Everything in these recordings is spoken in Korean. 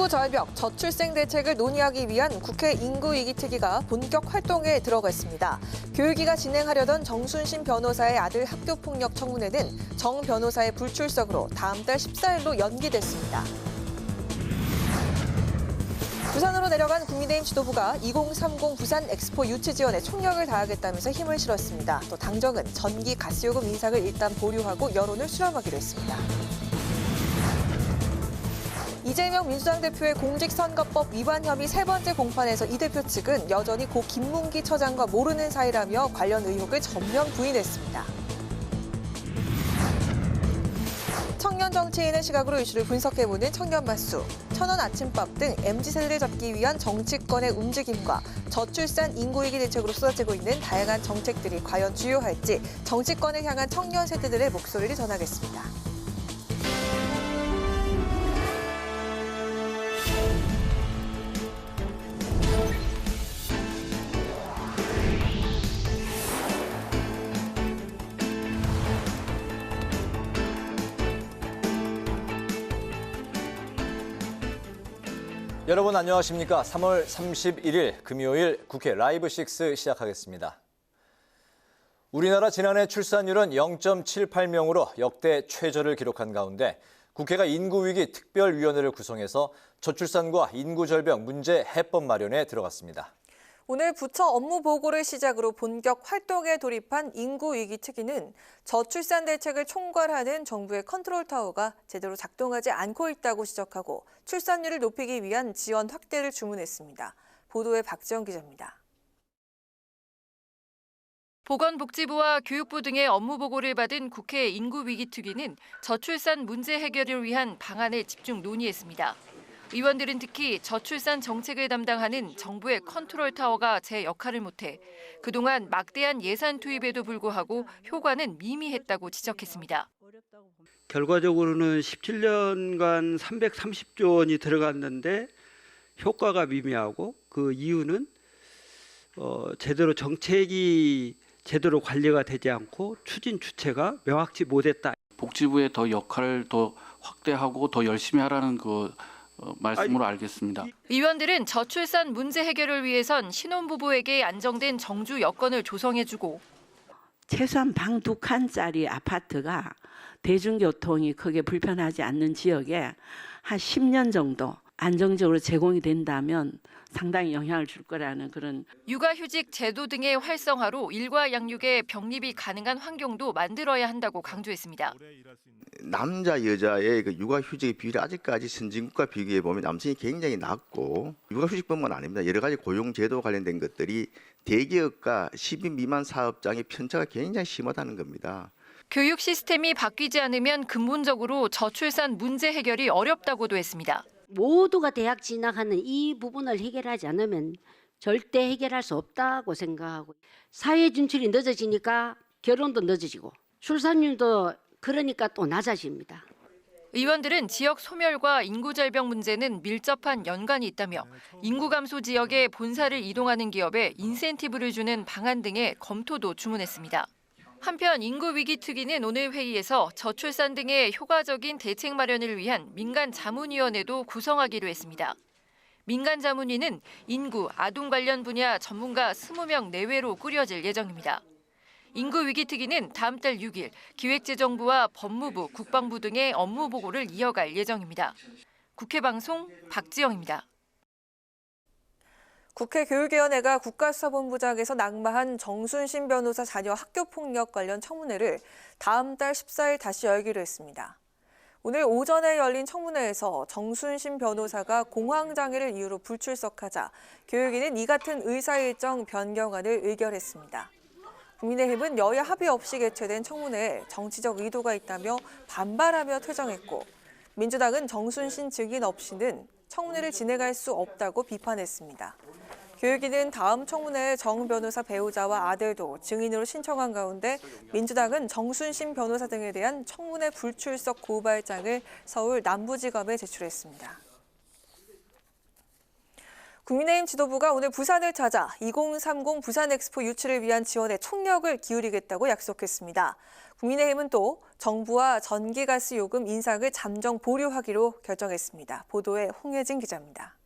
인구 절벽, 저출생 대책을 논의하기 위한 국회 인구위기특위가 본격 활동에 들어갔습니다. 교육위가 진행하려던 정순신 변호사의 아들 학교폭력 청문회는 정 변호사의 불출석으로 다음 달 14일로 연기됐습니다. 부산으로 내려간 국민의힘 지도부가 2030 부산 엑스포 유치 지원에 총력을 다하겠다면서 힘을 실었습니다. 또 당정은 전기 가스요금 인상을 일단 보류하고 여론을 수렴하기로 했습니다. 이재명 민주당 대표의 공직선거법 위반 혐의 세 번째 공판에서 이 대표 측은 여전히 고 김문기 처장과 모르는 사이라며 관련 의혹을 전면 부인했습니다. 청년 정치인의 시각으로 이슈를 분석해보는 청년마수, 천원 아침밥 등 MZ세대를 잡기 위한 정치권의 움직임과 저출산 인구위기 대책으로 쏟아지고 있는 다양한 정책들이 과연 주요할지 정치권을 향한 청년 세대들의 목소리를 전하겠습니다. 여러분 안녕하십니까? 3월 31일 금요일 국회 라이브 6 시작하겠습니다. 우리나라 지난해 출산율은 0.78명으로 역대 최저를 기록한 가운데 국회가 인구위기 특별위원회를 구성해서 저출산과 인구절벽 문제 해법 마련에 들어갔습니다. 오늘 부처 업무 보고를 시작으로 본격 활동에 돌입한 인구위기특위는 저출산 대책을 총괄하는 정부의 컨트롤타워가 제대로 작동하지 않고 있다고 지적하고 출산율을 높이기 위한 지원 확대를 주문했습니다. 보도에 박지영 기자입니다. 보건복지부와 교육부 등의 업무 보고를 받은 국회 인구위기특위는 저출산 문제 해결을 위한 방안에 집중 논의했습니다. 의원들은 특히 저출산 정책을 담당하는 정부의 컨트롤타워가 제 역할을 못해 그동안 막대한 예산 투입에도 불구하고 효과는 미미했다고 지적했습니다. 결과적으로는 17년간 330조 원이 들어갔는데 효과가 미미하고 그 이유는 제대로 정책이 제대로 관리가 되지 않고 추진 주체가 명확치 못했다. 복지부의 더 역할을 더 확대하고 더 열심히 하라는 말씀으로 알겠습니다. 의원들은 저출산 문제 해결을 위해선 신혼부부에게 안정된 정주 여건을 조성해주고 최소한 방 2칸짜리 아파트가 대중교통이 크게 불편하지 않는 지역에 한 10년 정도 안정적으로 제공이 된다면 상당히 영향을 줄 거라는 그런. 육아휴직 제도 등의 활성화로 일과 양육의 병립이 가능한 환경도 만들어야 한다고 강조했습니다. 남자 여자의 육아휴직의 비율이 아직까지 선진국과 비교해 보면 남성이 굉장히 낮고 육아휴직뿐만 아닙니다. 여러 가지 고용제도 관련된 것들이 대기업과 10인 미만 사업장의 편차가 굉장히 심하다는 겁니다. 교육 시스템이 바뀌지 않으면 근본적으로 저출산 문제 해결이 어렵다고도 했습니다. 모두가 대학 진학하는 이 부분을 해결하지 않으면 절대 해결할 수 없다고 생각하고 사회 진출이 늦어지니까 결혼도 늦어지고 출산율도 그러니까 또 낮아집니다. 의원들은 지역 소멸과 인구절벽 문제는 밀접한 연관이 있다며 인구 감소 지역에 본사를 이동하는 기업에 인센티브를 주는 방안 등의 검토도 주문했습니다. 한편 인구위기특위는 오늘 회의에서 저출산 등의 효과적인 대책 마련을 위한 민간자문위원회도 구성하기로 했습니다. 민간자문위는 인구, 아동 관련 분야 전문가 20명 내외로 꾸려질 예정입니다. 인구위기특위는 다음 달 6일 기획재정부와 법무부, 국방부 등의 업무 보고를 이어갈 예정입니다. 국회방송 박지영입니다. 국회 교육위원회가 국가수사본부장에서 낙마한 정순신 변호사 자녀 학교폭력 관련 청문회를 다음 달 14일 다시 열기로 했습니다. 오늘 오전에 열린 청문회에서 정순신 변호사가 공황장애를 이유로 불출석하자 교육위는 이 같은 의사일정 변경안을 의결했습니다. 국민의힘은 여야 합의 없이 개최된 청문회에 정치적 의도가 있다며 반발하며 퇴정했고 민주당은 정순신 증인 없이는 청문회를 진행할 수 없다고 비판했습니다. 교육위는 다음 청문회에 정 변호사 배우자와 아들도 증인으로 신청한 가운데 민주당은 정순신 변호사 등에 대한 청문회 불출석 고발장을 서울 남부지검에 제출했습니다. 국민의힘 지도부가 오늘 부산을 찾아 2030 부산 엑스포 유치를 위한 지원에 총력을 기울이겠다고 약속했습니다. 국민의힘은 또 정부와 전기가스 요금 인상을 잠정 보류하기로 결정했습니다. 보도에 홍혜진 기자입니다.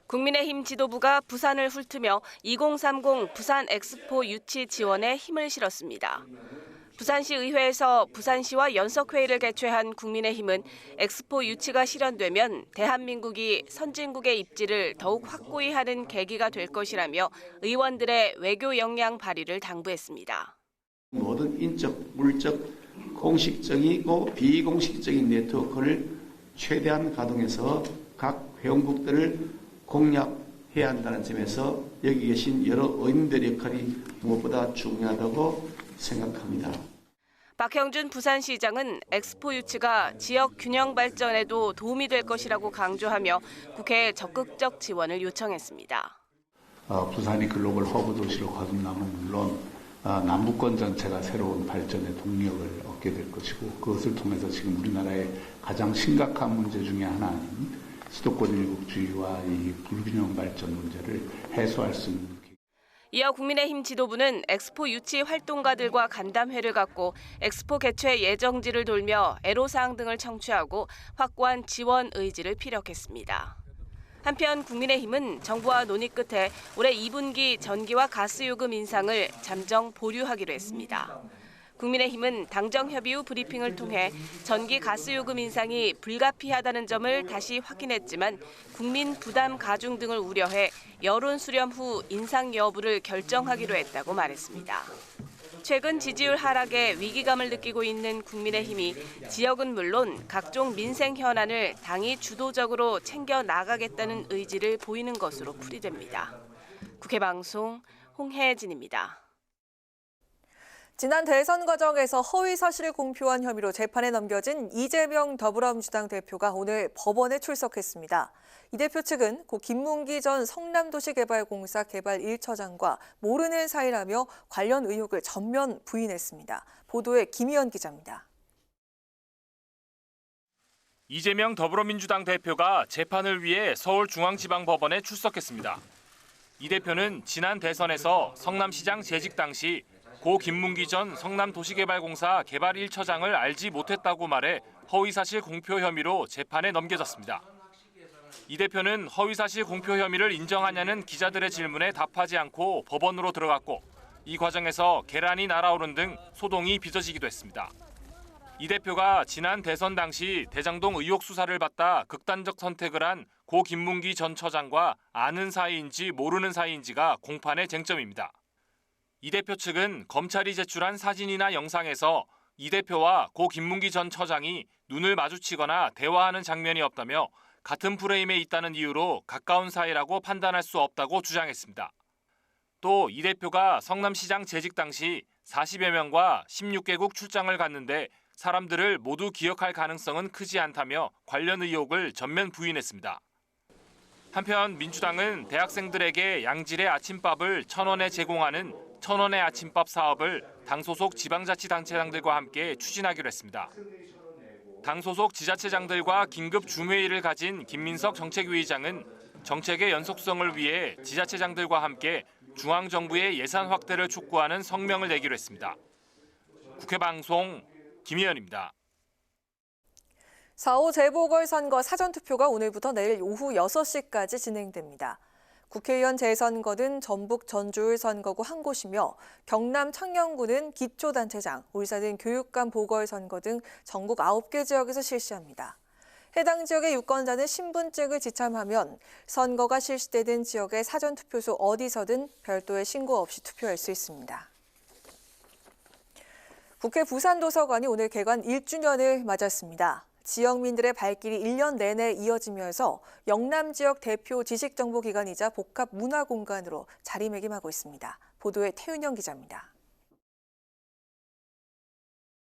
국민의힘 지도부가 부산을 훑으며 2030 부산 엑스포 유치 지원에 힘을 실었습니다. 부산시 의회에서 부산시와 연석회의를 개최한 국민의힘은 엑스포 유치가 실현되면 대한민국이 선진국의 입지를 더욱 확고히 하는 계기가 될 것이라며 의원들의 외교 역량 발휘를 당부했습니다. 모든 인적, 물적, 공식적이고 비공식적인 네트워크를 최대한 가동해서 각 회원국들을 공략해야 한다는 점에서 여기 계신 여러 의원들의 역할이 무엇보다 중요하다고 생각합니다. 박형준 부산시장은 엑스포 유치가 지역 균형 발전에도 도움이 될 것이라고 강조하며 국회에 적극적 지원을 요청했습니다. 부산이 글로벌 허브 도시로 거듭남은 물론 남부권 전체가 새로운 발전의 동력을 얻게 될 것이고 그것을 통해서 지금 우리나라의 가장 심각한 문제 중에 하나인 수도권 일국주의와 이 불균형 발전 문제를 해소할 수 있는 이어 국민의힘 지도부는 엑스포 유치 활동가들과 간담회를 갖고 엑스포 개최 예정지를 돌며 애로사항 등을 청취하고 확고한 지원 의지를 피력했습니다. 한편 국민의힘은 정부와 논의 끝에 올해 2분기 전기와 가스 요금 인상을 잠정 보류하기로 했습니다. 국민의힘은 당정 협의 후 브리핑을 통해 전기 가스 요금 인상이 불가피하다는 점을 다시 확인했지만 국민 부담 가중 등을 우려해 여론 수렴 후 인상 여부를 결정하기로 했다고 말했습니다. 최근 지지율 하락에 위기감을 느끼고 있는 국민의힘이 지역은 물론 각종 민생 현안을 당이 주도적으로 챙겨 나가겠다는 의지를 보이는 것으로 풀이됩니다. 국회방송 홍혜진입니다. 지난 대선 과정에서 허위 사실을 공표한 혐의로 재판에 넘겨진 이재명 더불어민주당 대표가 오늘 법원에 출석했습니다. 이 대표 측은 고 김문기 전 성남도시개발공사 개발 1처장과 모르는 사이라며 관련 의혹을 전면 부인했습니다. 보도에 김희연 기자입니다. 이재명 더불어민주당 대표가 재판을 위해 서울중앙지방법원에 출석했습니다. 이 대표는 지난 대선에서 성남시장 재직 당시 고 김문기 전 성남도시개발공사 개발 1처장을 알지 못했다고 말해 허위사실 공표 혐의로 재판에 넘겨졌습니다. 이 대표는 허위사실 공표 혐의를 인정하냐는 기자들의 질문에 답하지 않고 법원으로 들어갔고 이 과정에서 계란이 날아오른 등 소동이 빚어지기도 했습니다. 이 대표가 지난 대선 당시 대장동 의혹 수사를 받다 극단적 선택을 한 고 김문기 전 처장과 아는 사이인지 모르는 사이인지가 공판의 쟁점입니다. 이 대표 측은 검찰이 제출한 사진이나 영상에서 이 대표와 고 김문기 전 처장이 눈을 마주치거나 대화하는 장면이 없다며 같은 프레임에 있다는 이유로 가까운 사이라고 판단할 수 없다고 주장했습니다. 또 이 대표가 성남시장 재직 당시 40여 명과 16개국 출장을 갔는데 사람들을 모두 기억할 가능성은 크지 않다며 관련 의혹을 전면 부인했습니다. 한편 민주당은 대학생들에게 양질의 아침밥을 1,000원에 제공하는 1,000원의 아침밥 사업을 당 소속 지방자치단체장들과 함께 추진하기로 했습니다. 당 소속 지자체장들과 긴급 줌회의를 가진 김민석 정책위의장은 정책의 연속성을 위해 지자체장들과 함께 중앙정부의 예산 확대를 촉구하는 성명을 내기로 했습니다. 국회방송 김희연입니다. 4.5 재보궐선거 사전투표가 오늘부터 내일 오후 6시까지 진행됩니다. 국회의원 재선거는 전북 전주울 선거구 한 곳이며 경남 창녕구는 기초단체장, 울산은 교육감 보궐선거 등 전국 9개 지역에서 실시합니다. 해당 지역의 유권자는 신분증을 지참하면 선거가 실시되는 지역의 사전투표소 어디서든 별도의 신고 없이 투표할 수 있습니다. 국회 부산도서관이 오늘 개관 1주년을 맞았습니다. 지역민들의 발길이 1년 내내 이어지면서 영남 지역 대표 지식정보기관이자 복합문화공간으로 자리매김하고 있습니다. 보도에 태윤영 기자입니다.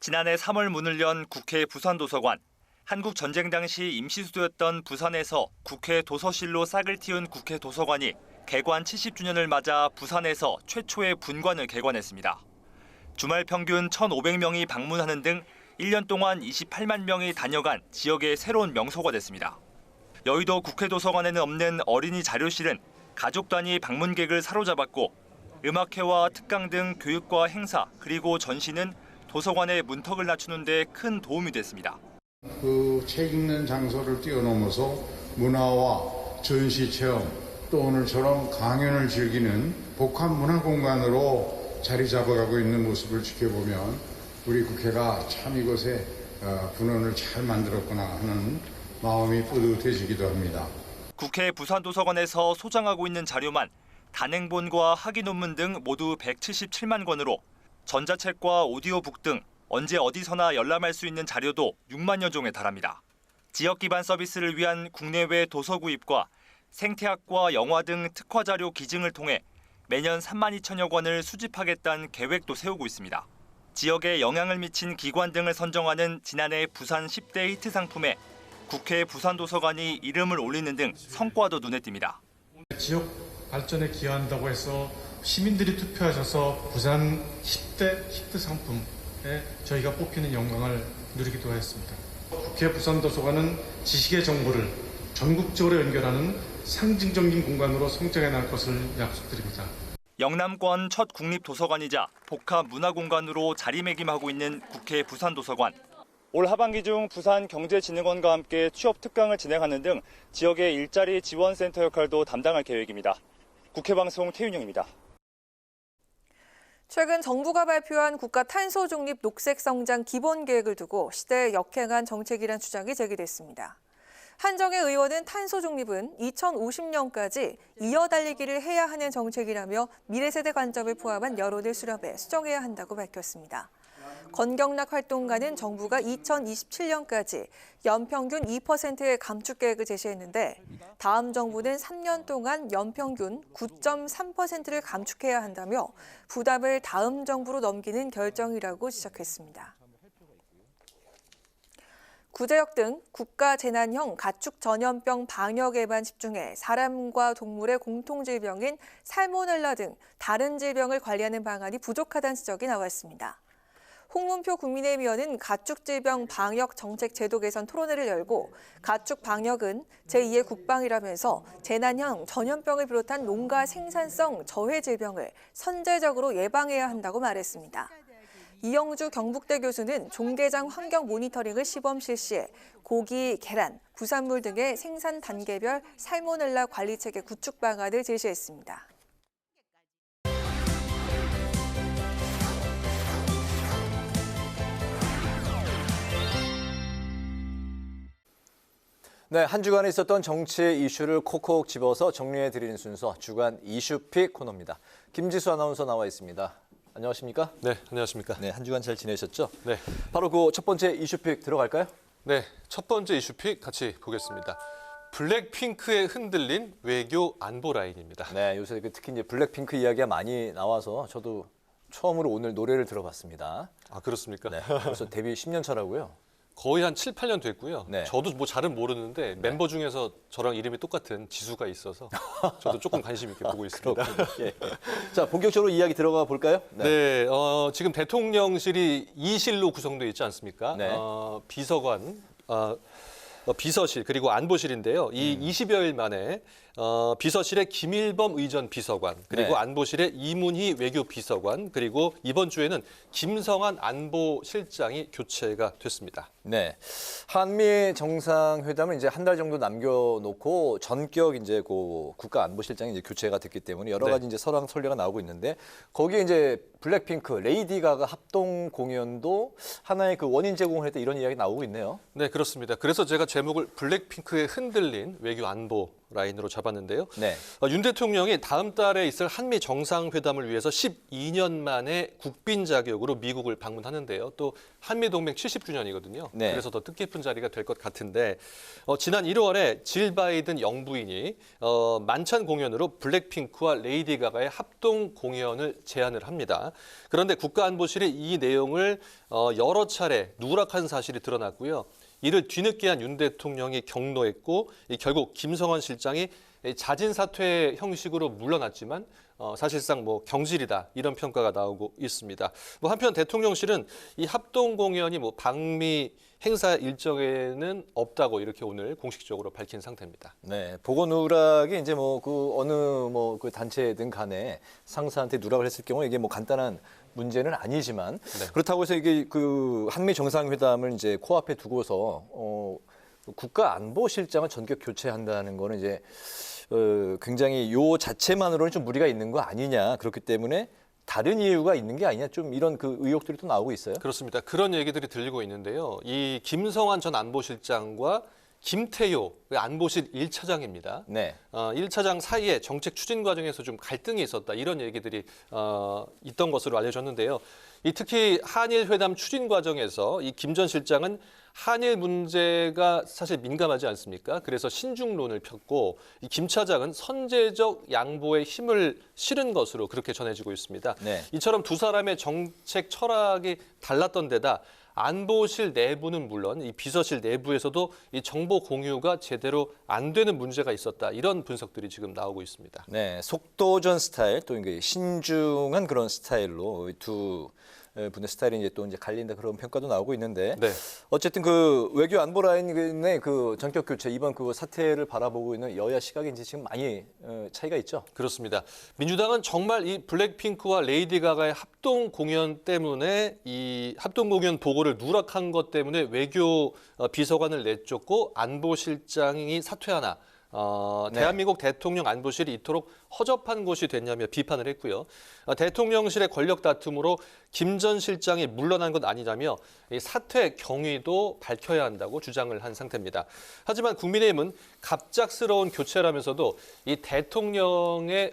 지난해 3월 문을 연 국회 부산도서관. 한국 전쟁 당시 임시수도였던 부산에서 국회 도서실로 싹을 틔운 국회 도서관이 개관 70주년을 맞아 부산에서 최초의 분관을 개관했습니다. 주말 평균 1,500명이 방문하는 등 1년 동안 28만 명이 다녀간 지역의 새로운 명소가 됐습니다. 여의도 국회 도서관에는 없는 어린이 자료실은 가족 단위 방문객을 사로잡았고 음악회와 특강 등 교육과 행사 그리고 전시는 도서관의 문턱을 낮추는 데 큰 도움이 됐습니다. 그 책 읽는 장소를 뛰어넘어서 문화와 전시 체험 또 오늘처럼 강연을 즐기는 복합 문화 공간으로 자리 잡아가고 있는 모습을 지켜보면 우리 국회가 참 이것에 분원을 잘 만들었구나 하는 마음이 뿌듯해지기도 합니다. 국회 부산도서관에서 소장하고 있는 자료만 단행본과 학위 논문 등 모두 177만 권으로 전자책과 오디오북 등 언제 어디서나 열람할 수 있는 자료도 6만여 종에 달합니다. 지역 기반 서비스를 위한 국내외 도서 구입과 생태학과 영화 등 특화 자료 기증을 통해 매년 3만 2천여 권을 수집하겠다는 계획도 세우고 있습니다. 지역에 영향을 미친 기관 등을 선정하는 지난해 부산 10대 히트 상품에 국회 부산도서관이 이름을 올리는 등 성과도 눈에 띕니다. 지역 발전에 기여한다고 해서 시민들이 투표하셔서 부산 10대 히트 상품에 저희가 뽑히는 영광을 누리기도 했습니다. 국회 부산도서관은 지식의 정보를 전국적으로 연결하는 상징적인 공간으로 성장해 나갈 것을 약속드립니다. 영남권 첫 국립도서관이자 복합 문화공간으로 자리매김하고 있는 국회 부산도서관. 올 하반기 중 부산경제진흥원과 함께 취업 특강을 진행하는 등 지역의 일자리 지원센터 역할도 담당할 계획입니다. 국회방송 태윤영입니다. 최근 정부가 발표한 국가 탄소 중립 녹색 성장 기본 계획을 두고 시대에 역행한 정책이란 주장이 제기됐습니다. 한정혜 의원은 탄소 중립은 2050년까지 이어달리기를 해야 하는 정책이라며 미래세대 관점을 포함한 여론을 수렴해 수정해야 한다고 밝혔습니다. 권경락 활동가는 정부가 2027년까지 연평균 2%의 감축 계획을 제시했는데 다음 정부는 3년 동안 연평균 9.3%를 감축해야 한다며 부담을 다음 정부로 넘기는 결정이라고 지적했습니다. 구제역 등 국가 재난형 가축 전염병 방역에만 집중해 사람과 동물의 공통질병인 살모넬라 등 다른 질병을 관리하는 방안이 부족하다는 지적이 나왔습니다. 홍문표 국민의힘 의원은 가축질병 방역 정책 제도 개선 토론회를 열고 가축 방역은 제2의 국방이라면서 재난형 전염병을 비롯한 농가 생산성 저해 질병을 선제적으로 예방해야 한다고 말했습니다. 이영주 경북대 교수는 종개장 환경 모니터링을 시범 실시해 고기, 계란, 부산물 등의 생산 단계별 살모넬라 관리 체계 구축 방안을 제시했습니다. 네, 한 주간에 있었던 정치 이슈를 콕콕 집어서 정리해드리는 순서 주간 이슈픽 코너입니다. 김지수 아나운서 나와 있습니다. 안녕하십니까? 네, 안녕하십니까? 네, 한 주간 잘 지내셨죠? 네. 바로 그 첫 번째 이슈픽 들어갈까요? 네, 첫 번째 이슈픽 같이 보겠습니다. 블랙핑크에 흔들린 외교 안보 라인입니다. 네, 요새 특히 이제 블랙핑크 이야기가 많이 나와서 저도 처음으로 오늘 노래를 들어봤습니다. 아, 그렇습니까? 네, 벌써 데뷔 10년 차라고요? 거의 한 7, 8년 됐고요. 네. 저도 뭐 잘은 모르는데 멤버 중에서 저랑 이름이 똑같은 지수가 있어서 저도 조금 관심 있게 보고 있습니다. 예. 자, 본격적으로 이야기 들어가 볼까요? 네, 지금 대통령실이 2실로 구성되어 있지 않습니까? 네. 비서관, 비서실 그리고 안보실인데요. 이 20여일 만에 비서실의 김일범 의전 비서관, 그리고 네. 안보실의 이문희 외교 비서관, 그리고 이번 주에는 김성한 안보실장이 교체가 됐습니다. 네, 한미 정상회담은 이제 한 달 정도 남겨놓고 전격 이제 그 국가안보실장이 이제 교체가 됐기 때문에 여러 가지 이제 설왕설래가 나오고 있는데 거기에 이제 블랙핑크, 레이디 가가 합동 공연도 하나의 그 원인 제공을 했다 이런 이야기 나오고 있네요. 네, 그렇습니다. 그래서 제가 제목을 블랙핑크에 흔들린 외교 안보 라인으로 잡았는데요. 네. 윤 대통령이 다음 달에 있을 한미 정상회담을 위해서 12년 만에 국빈 자격으로 미국을 방문하는데요. 또 한미 동맹 70주년이거든요. 네. 그래서 더 뜻깊은 자리가 될 것 같은데 지난 1월에 질 바이든 영부인이 만찬 공연으로 블랙핑크와 레이디 가가의 합동 공연을 제안을 합니다. 그런데 국가안보실이 이 내용을 여러 차례 누락한 사실이 드러났고요. 이를 뒤늦게 한 윤 대통령이 경로했고 결국 김성한 실장이 자진 사퇴 형식으로 물러났지만 사실상 뭐 경질이다 이런 평가가 나오고 있습니다. 뭐 한편 대통령실은 이 합동 공연이 뭐 방미 행사 일정에는 없다고 이렇게 오늘 공식적으로 밝힌 상태입니다. 네, 보고 누락이 이제 뭐 그 어느 뭐 그 단체든 간에 상사한테 누락을 했을 경우 이게 뭐 간단한 문제는 아니지만 그렇다고 해서 이게 그 한미 정상회담을 이제 코앞에 두고서 국가안보실장을 전격 교체한다는 거는 이제 굉장히 요 자체만으로는 좀 무리가 있는 거 아니냐. 그렇기 때문에 다른 이유가 있는 게 아니냐. 좀 이런 그 의혹들이 또 나오고 있어요. 그렇습니다. 그런 얘기들이 들리고 있는데요. 이 김성환 전 안보실장과 김태효 안보실 1차장입니다. 네. 1차장 사이에 정책 추진 과정에서 좀 갈등이 있었다. 이런 얘기들이 있던 것으로 알려졌는데요. 특히 한일 회담 추진 과정에서 이 김 전 실장은 한일 문제가 사실 민감하지 않습니까? 그래서 신중론을 폈고 이 김 차장은 선제적 양보에 힘을 실은 것으로 그렇게 전해지고 있습니다. 네. 이처럼 두 사람의 정책 철학이 달랐던 데다 안보실 내부는 물론 이 비서실 내부에서도 이 정보 공유가 제대로 안 되는 문제가 있었다. 이런 분석들이 지금 나오고 있습니다. 네, 속도전 스타일 또 이게 신중한 그런 스타일로 두 분의 스타일이 이제 또 이제 갈린다 그런 평가도 나오고 있는데 어쨌든 그 외교 안보 라인의 그 전격 교체 이번 그 사태를 바라보고 있는 여야 시각이 이제 지금 많이 차이가 있죠. 그렇습니다. 민주당은 정말 이 블랙핑크와 레이디 가가의 합동 공연 때문에 이 합동 공연 보고를 누락한 것 때문에 외교 비서관을 내쫓고 안보실장이 사퇴하나. 대한민국 대통령 안보실이 이토록 허접한 곳이 됐냐며 비판을 했고요. 대통령실의 권력 다툼으로 김 전 실장이 물러난 것 아니냐며 이 사퇴 경위도 밝혀야 한다고 주장을 한 상태입니다. 하지만 국민의힘은 갑작스러운 교체라면서도 이 대통령이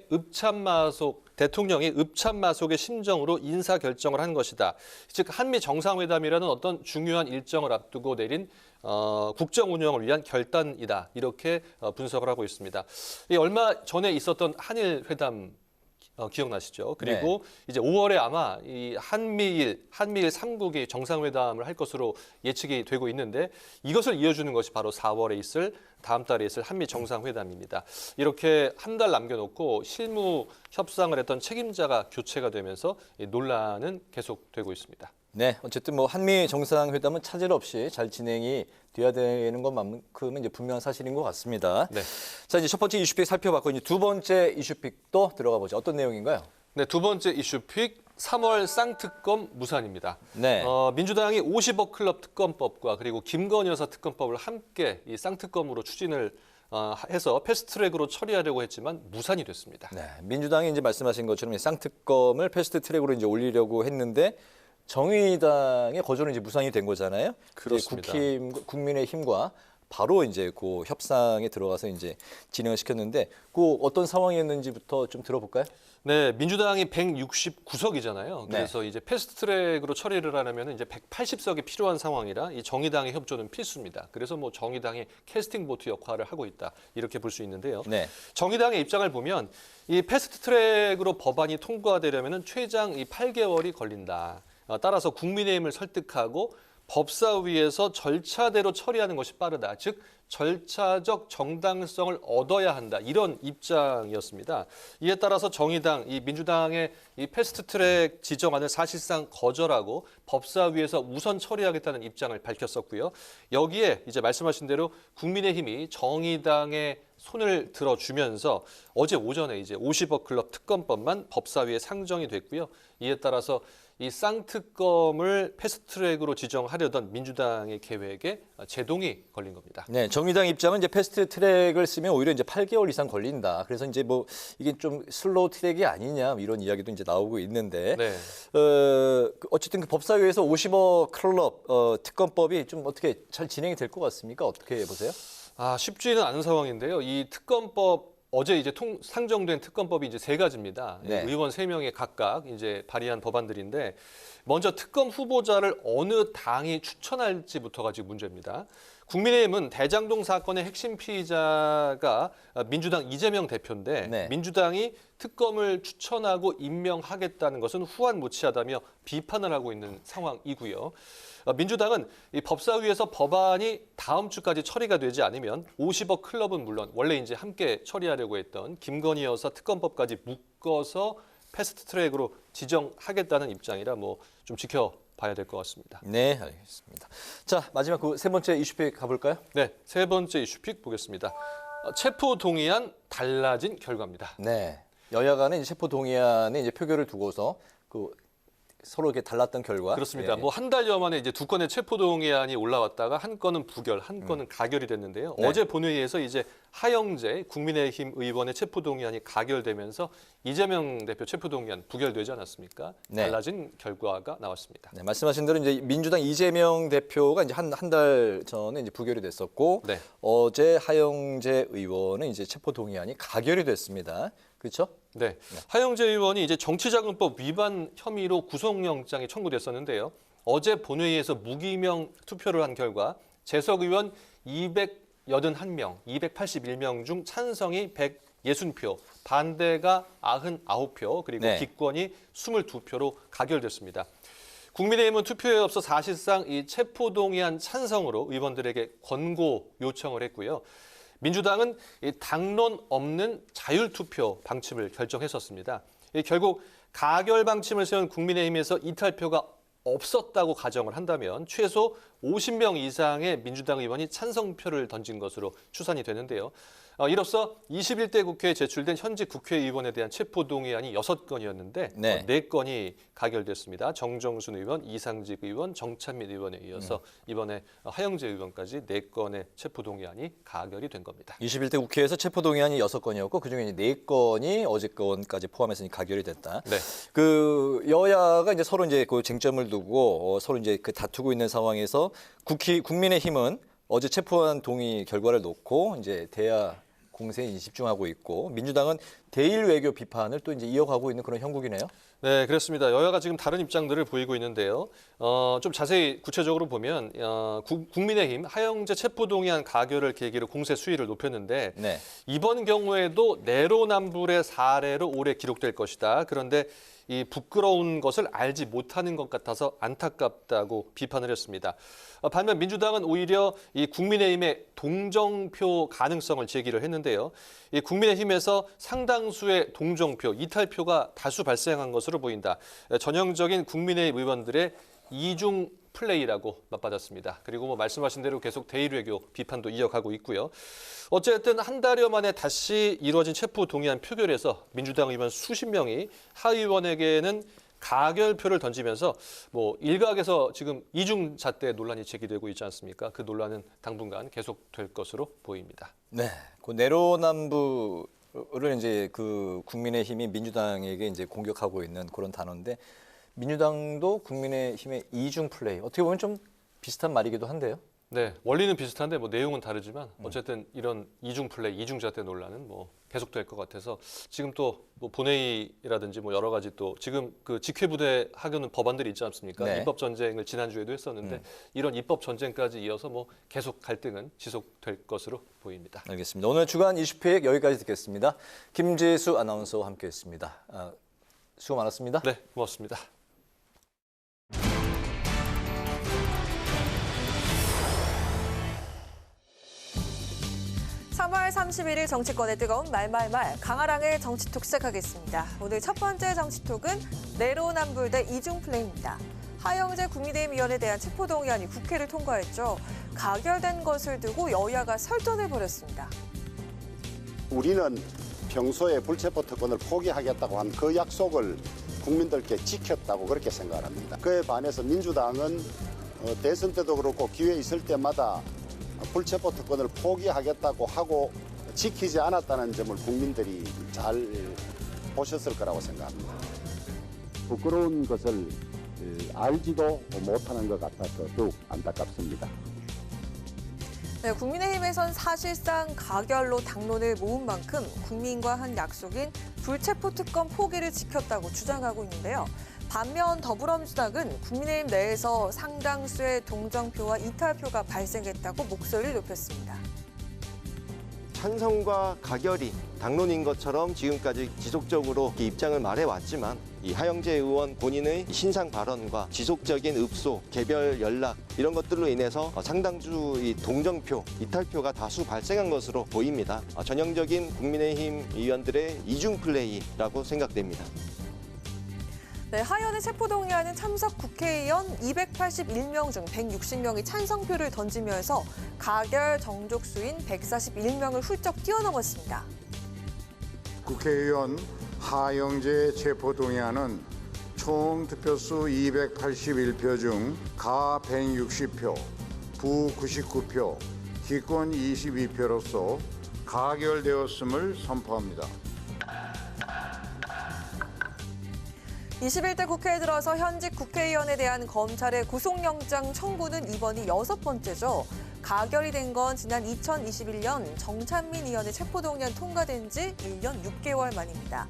읍참마속의 심정으로 인사 결정을 한 것이다. 즉 한미 정상회담이라는 어떤 중요한 일정을 앞두고 내린 국정 운영을 위한 결단이다. 이렇게 분석을 하고 있습니다. 얼마 전에 있었던 한일 회담 기억나시죠? 그리고 이제 5월에 아마 이 한미일 3국이 정상회담을 할 것으로 예측이 되고 있는데 이것을 이어주는 것이 바로 4월에 있을 다음 달에 있을 한미 정상회담입니다. 이렇게 한 달 남겨놓고 실무 협상을 했던 책임자가 교체가 되면서 이 논란은 계속되고 있습니다. 네, 어쨌든 뭐 한미 정상회담은 차질 없이 잘 진행이 돼야 되는 것만큼은 이제 분명한 사실인 것 같습니다. 네. 자, 이제 첫 번째 이슈픽 살펴봤고 이제 두 번째 이슈픽도 들어가 보죠. 어떤 내용인가요? 네, 두 번째 이슈픽 3월 쌍특검 무산입니다. 네. 민주당이 50억 클럽 특검법과 그리고 김건희 여사 특검법을 함께 이 쌍특검으로 추진을 해서 패스트트랙으로 처리하려고 했지만 무산이 됐습니다. 네, 민주당이 이제 말씀하신 것처럼 쌍특검을 패스트트랙으로 이제 올리려고 했는데 정의당의 거절은 이제 무산이 된 거잖아요. 그렇습니다. 국민의힘과 바로 이제 그 협상에 들어가서 이제 진행을 시켰는데 그 어떤 상황이었는지부터 좀 들어볼까요? 네, 민주당이 169석이잖아요. 그래서 이제 패스트트랙으로 처리를 하려면 이제 180석이 필요한 상황이라 이 정의당의 협조는 필수입니다. 그래서 뭐 정의당이 캐스팅 보트 역할을 하고 있다 이렇게 볼 수 있는데요. 네. 정의당의 입장을 보면 이 패스트트랙으로 법안이 통과되려면 최장 이 8개월이 걸린다. 따라서 국민의힘을 설득하고 법사위에서 절차대로 처리하는 것이 빠르다. 즉 절차적 정당성을 얻어야 한다. 이런 입장이었습니다. 이에 따라서 정의당, 이 민주당의 이 패스트트랙 지정안을 사실상 거절하고 법사위에서 우선 처리하겠다는 입장을 밝혔었고요. 여기에 이제 말씀하신 대로 국민의힘이 정의당의 손을 들어주면서 어제 오전에 이제 50억 클럽 특검법만 법사위에 상정이 됐고요. 이에 따라서 이 쌍특검을 패스트트랙으로 지정하려던 민주당의 계획에 제동이 걸린 겁니다. 네, 정의당 입장은 이제 패스트트랙을 쓰면 오히려 이제 8개월 이상 걸린다. 그래서 이제 뭐 이게 좀 슬로우 트랙이 아니냐 이런 이야기도 이제 나오고 있는데 어쨌든 그 법사위에서 50억 클럽 특검법이 좀 어떻게 잘 진행이 될 것 같습니까? 어떻게 보세요? 쉽지는 않은 상황인데요. 이 특검법 어제 이제 상정된 특검법이 이제 3가지입니다. 네. 의원 3명이 각각 이제 발의한 법안들인데 먼저 특검 후보자를 어느 당이 추천할지부터가 지금 문제입니다. 국민의힘은 대장동 사건의 핵심 피의자가 민주당 이재명 대표인데 네. 민주당이 특검을 추천하고 임명하겠다는 것은 후안무치하다며 비판을 하고 있는 상황이고요. 민주당은 이 법사위에서 법안이 다음 주까지 처리가 되지 않으면 50억 클럽은 물론 원래 이제 함께 처리하려고 했던 김건희 여사 특검법까지 묶어서 패스트트랙으로 지정하겠다는 입장이라 뭐 좀 지켜봐야 될 것 같습니다. 네, 알겠습니다. 자, 마지막 그 세 번째 이슈픽 가볼까요? 네, 세 번째 이슈픽 보겠습니다. 체포 동의안 달라진 결과입니다. 네, 여야 간의 이제 체포 동의안에 이제 표결을 두고서 그 서로 이렇게 달랐던 결과. 그렇습니다. 예. 뭐 한 달여 만에 이제 두 건의 체포 동의안이 올라왔다가 한 건은 부결, 한 건은 가결이 됐는데요. 네. 어제 본회의에서 이제 하영재 국민의힘 의원의 체포 동의안이 가결되면서 이재명 대표 체포 동의안 부결되지 않았습니까? 네. 달라진 결과가 나왔습니다. 네, 말씀하신 대로 이제 민주당 이재명 대표가 이제 한 달 전에 이제 부결이 됐었고 네. 어제 하영재 의원은 이제 체포 동의안이 가결이 됐습니다. 그렇죠? 네. 하영재 의원이 이제 정치자금법 위반 혐의로 구속영장이 청구됐었는데요. 어제 본회의에서 무기명 투표를 한 결과 재석 의원 281명, 281명 중 찬성이 160표, 반대가 99표, 그리고 네. 기권이 22표로 가결됐습니다. 국민의힘은 투표에 앞서 사실상 이 체포동의안 찬성으로 의원들에게 권고 요청을 했고요. 민주당은 이 당론 없는 자율투표 방침을 결정했었습니다. 결국 가결 방침을 세운 국민의힘에서 이탈표가 없었다고 가정을 한다면 최소 50명 이상의 민주당 의원이 찬성표를 던진 것으로 추산이 되는데요. 이로써 21대 국회에 제출된 현직 국회의원에 대한 체포동의안이 6건이었는데 네. 4건이 가결됐습니다. 정정순 의원, 이상직 의원, 정찬민 의원에 이어서 이번에 하영재 의원까지 4건의 체포동의안이 가결이 된 겁니다. 21대 국회에서 체포 동의안이 6건이었고 그중에 이제 4건이 어제 건까지 포함해서 가결이 됐다. 네. 그 여야가 이제 서로 이제 그 쟁점을 두고 서로 이제 그 다투고 있는 상황에서 국민의힘은 어제 체포한 동의 결과를 놓고 이제 대야 공세에 집중하고 있고 민주당은 대일 외교 비판을 또 이제 이어가고 있는 그런 형국이네요. 네, 그렇습니다. 여야가 지금 다른 입장들을 보이고 있는데요. 좀 자세히 구체적으로 보면 국민의힘 하영재 체포동의안 가결을 계기로 공세 수위를 높였는데 네. 이번 경우에도 내로남불의 사례로 올해 기록될 것이다. 그런데 이 부끄러운 것을 알지 못하는 것 같아서 안타깝다고 비판을 했습니다. 반면 민주당은 오히려 이 국민의힘의 동정표 가능성을 제기를 했는데요. 이 국민의힘에서 상당수의 동정표, 이탈표가 다수 발생한 것으로 보인다. 전형적인 국민의힘 의원들의 이중 플레이라고 맞받았습니다. 그리고 뭐 말씀하신 대로 계속 대일 외교 비판도 이어가고 있고요. 어쨌든 한 달여 만에 다시 이루어진 체포 동의안 표결에서 민주당 의원 수십 명이 하 의원에게는 가결표를 던지면서 뭐 일각에서 지금 이중 잣대 논란이 제기되고 있지 않습니까? 그 논란은 당분간 계속될 것으로 보입니다. 네, 그 내로남불을 이제 그 국민의힘이 민주당에게 이제 공격하고 있는 그런 단어인데 민주당도 국민의힘의 이중 플레이 어떻게 보면 좀 비슷한 말이기도 한데요. 네, 원리는 비슷한데 뭐 내용은 다르지만 어쨌든 이런 이중 플레이, 이중 잣대 논란은 뭐 계속될 것 같아서 지금 또 뭐 본회의라든지 뭐 여러 가지 또 지금 그 직회부대 하려는 법안들이 있지 않습니까? 네. 입법 전쟁을 지난주에도 했었는데 이런 입법 전쟁까지 이어서 뭐 계속 갈등은 지속될 것으로 보입니다. 알겠습니다. 오늘 주간 이슈픽 여기까지 듣겠습니다. 김재수 아나운서와 함께했습니다. 수고 많았습니다. 네, 고맙습니다. 3월 31일 정치권의 뜨거운 말말말 강아랑의 정치톡 시작하겠습니다. 오늘 첫 번째 정치톡은 내로남불 대 이중플레이입니다. 하영재 국민의힘 의원에 대한 체포동의안이 국회를 통과했죠. 가결된 것을 두고 여야가 설전을 벌였습니다. 우리는 평소에 불체포 특권을 포기하겠다고 한 그 약속을 국민들께 지켰다고 그렇게 생각합니다. 그에 반해서 민주당은 대선 때도 그렇고 기회 있을 때마다 불체포 특권을 포기하겠다고 하고 지키지 않았다는 점을 국민들이 잘 보셨을 거라고 생각합니다. 부끄러운 것을 알지도 못하는 것 같아서 더욱 안타깝습니다. 네, 국민의힘에선 사실상 가결로 당론을 모은 만큼 국민과 한 약속인 불체포 특권 포기를 지켰다고 주장하고 있는데요. 반면 더불어민주당은 국민의힘 내에서 상당수의 동정표와 이탈표가 발생했다고 목소리를 높였습니다. 찬성과 가결이 당론인 것처럼 지금까지 지속적으로 입장을 말해왔지만 이 하영재 의원 본인의 신상 발언과 지속적인 읍소, 개별 연락 이런 것들로 인해서 상당수 이 동정표, 이탈표가 다수 발생한 것으로 보입니다. 전형적인 국민의힘 의원들의 이중 플레이라고 생각됩니다. 네, 하연에 체포동의안은 참석 국회의원 281명 중 160명이 찬성표를 던지면서 가결 정족수인 141명을 훌쩍 뛰어넘었습니다. 국회의원 하영재 체포동의안은 총 득표수 281표 중 가 160표, 부 99표, 기권 22표로서 가결되었음을 선포합니다. 21대 국회에 들어서 현직 국회의원에 대한 검찰의 구속영장 청구는 이번이 6번째죠. 가결이 된 건 지난 2021년 정찬민 의원의 체포동의안 통과된 지 1년 6개월 만입니다.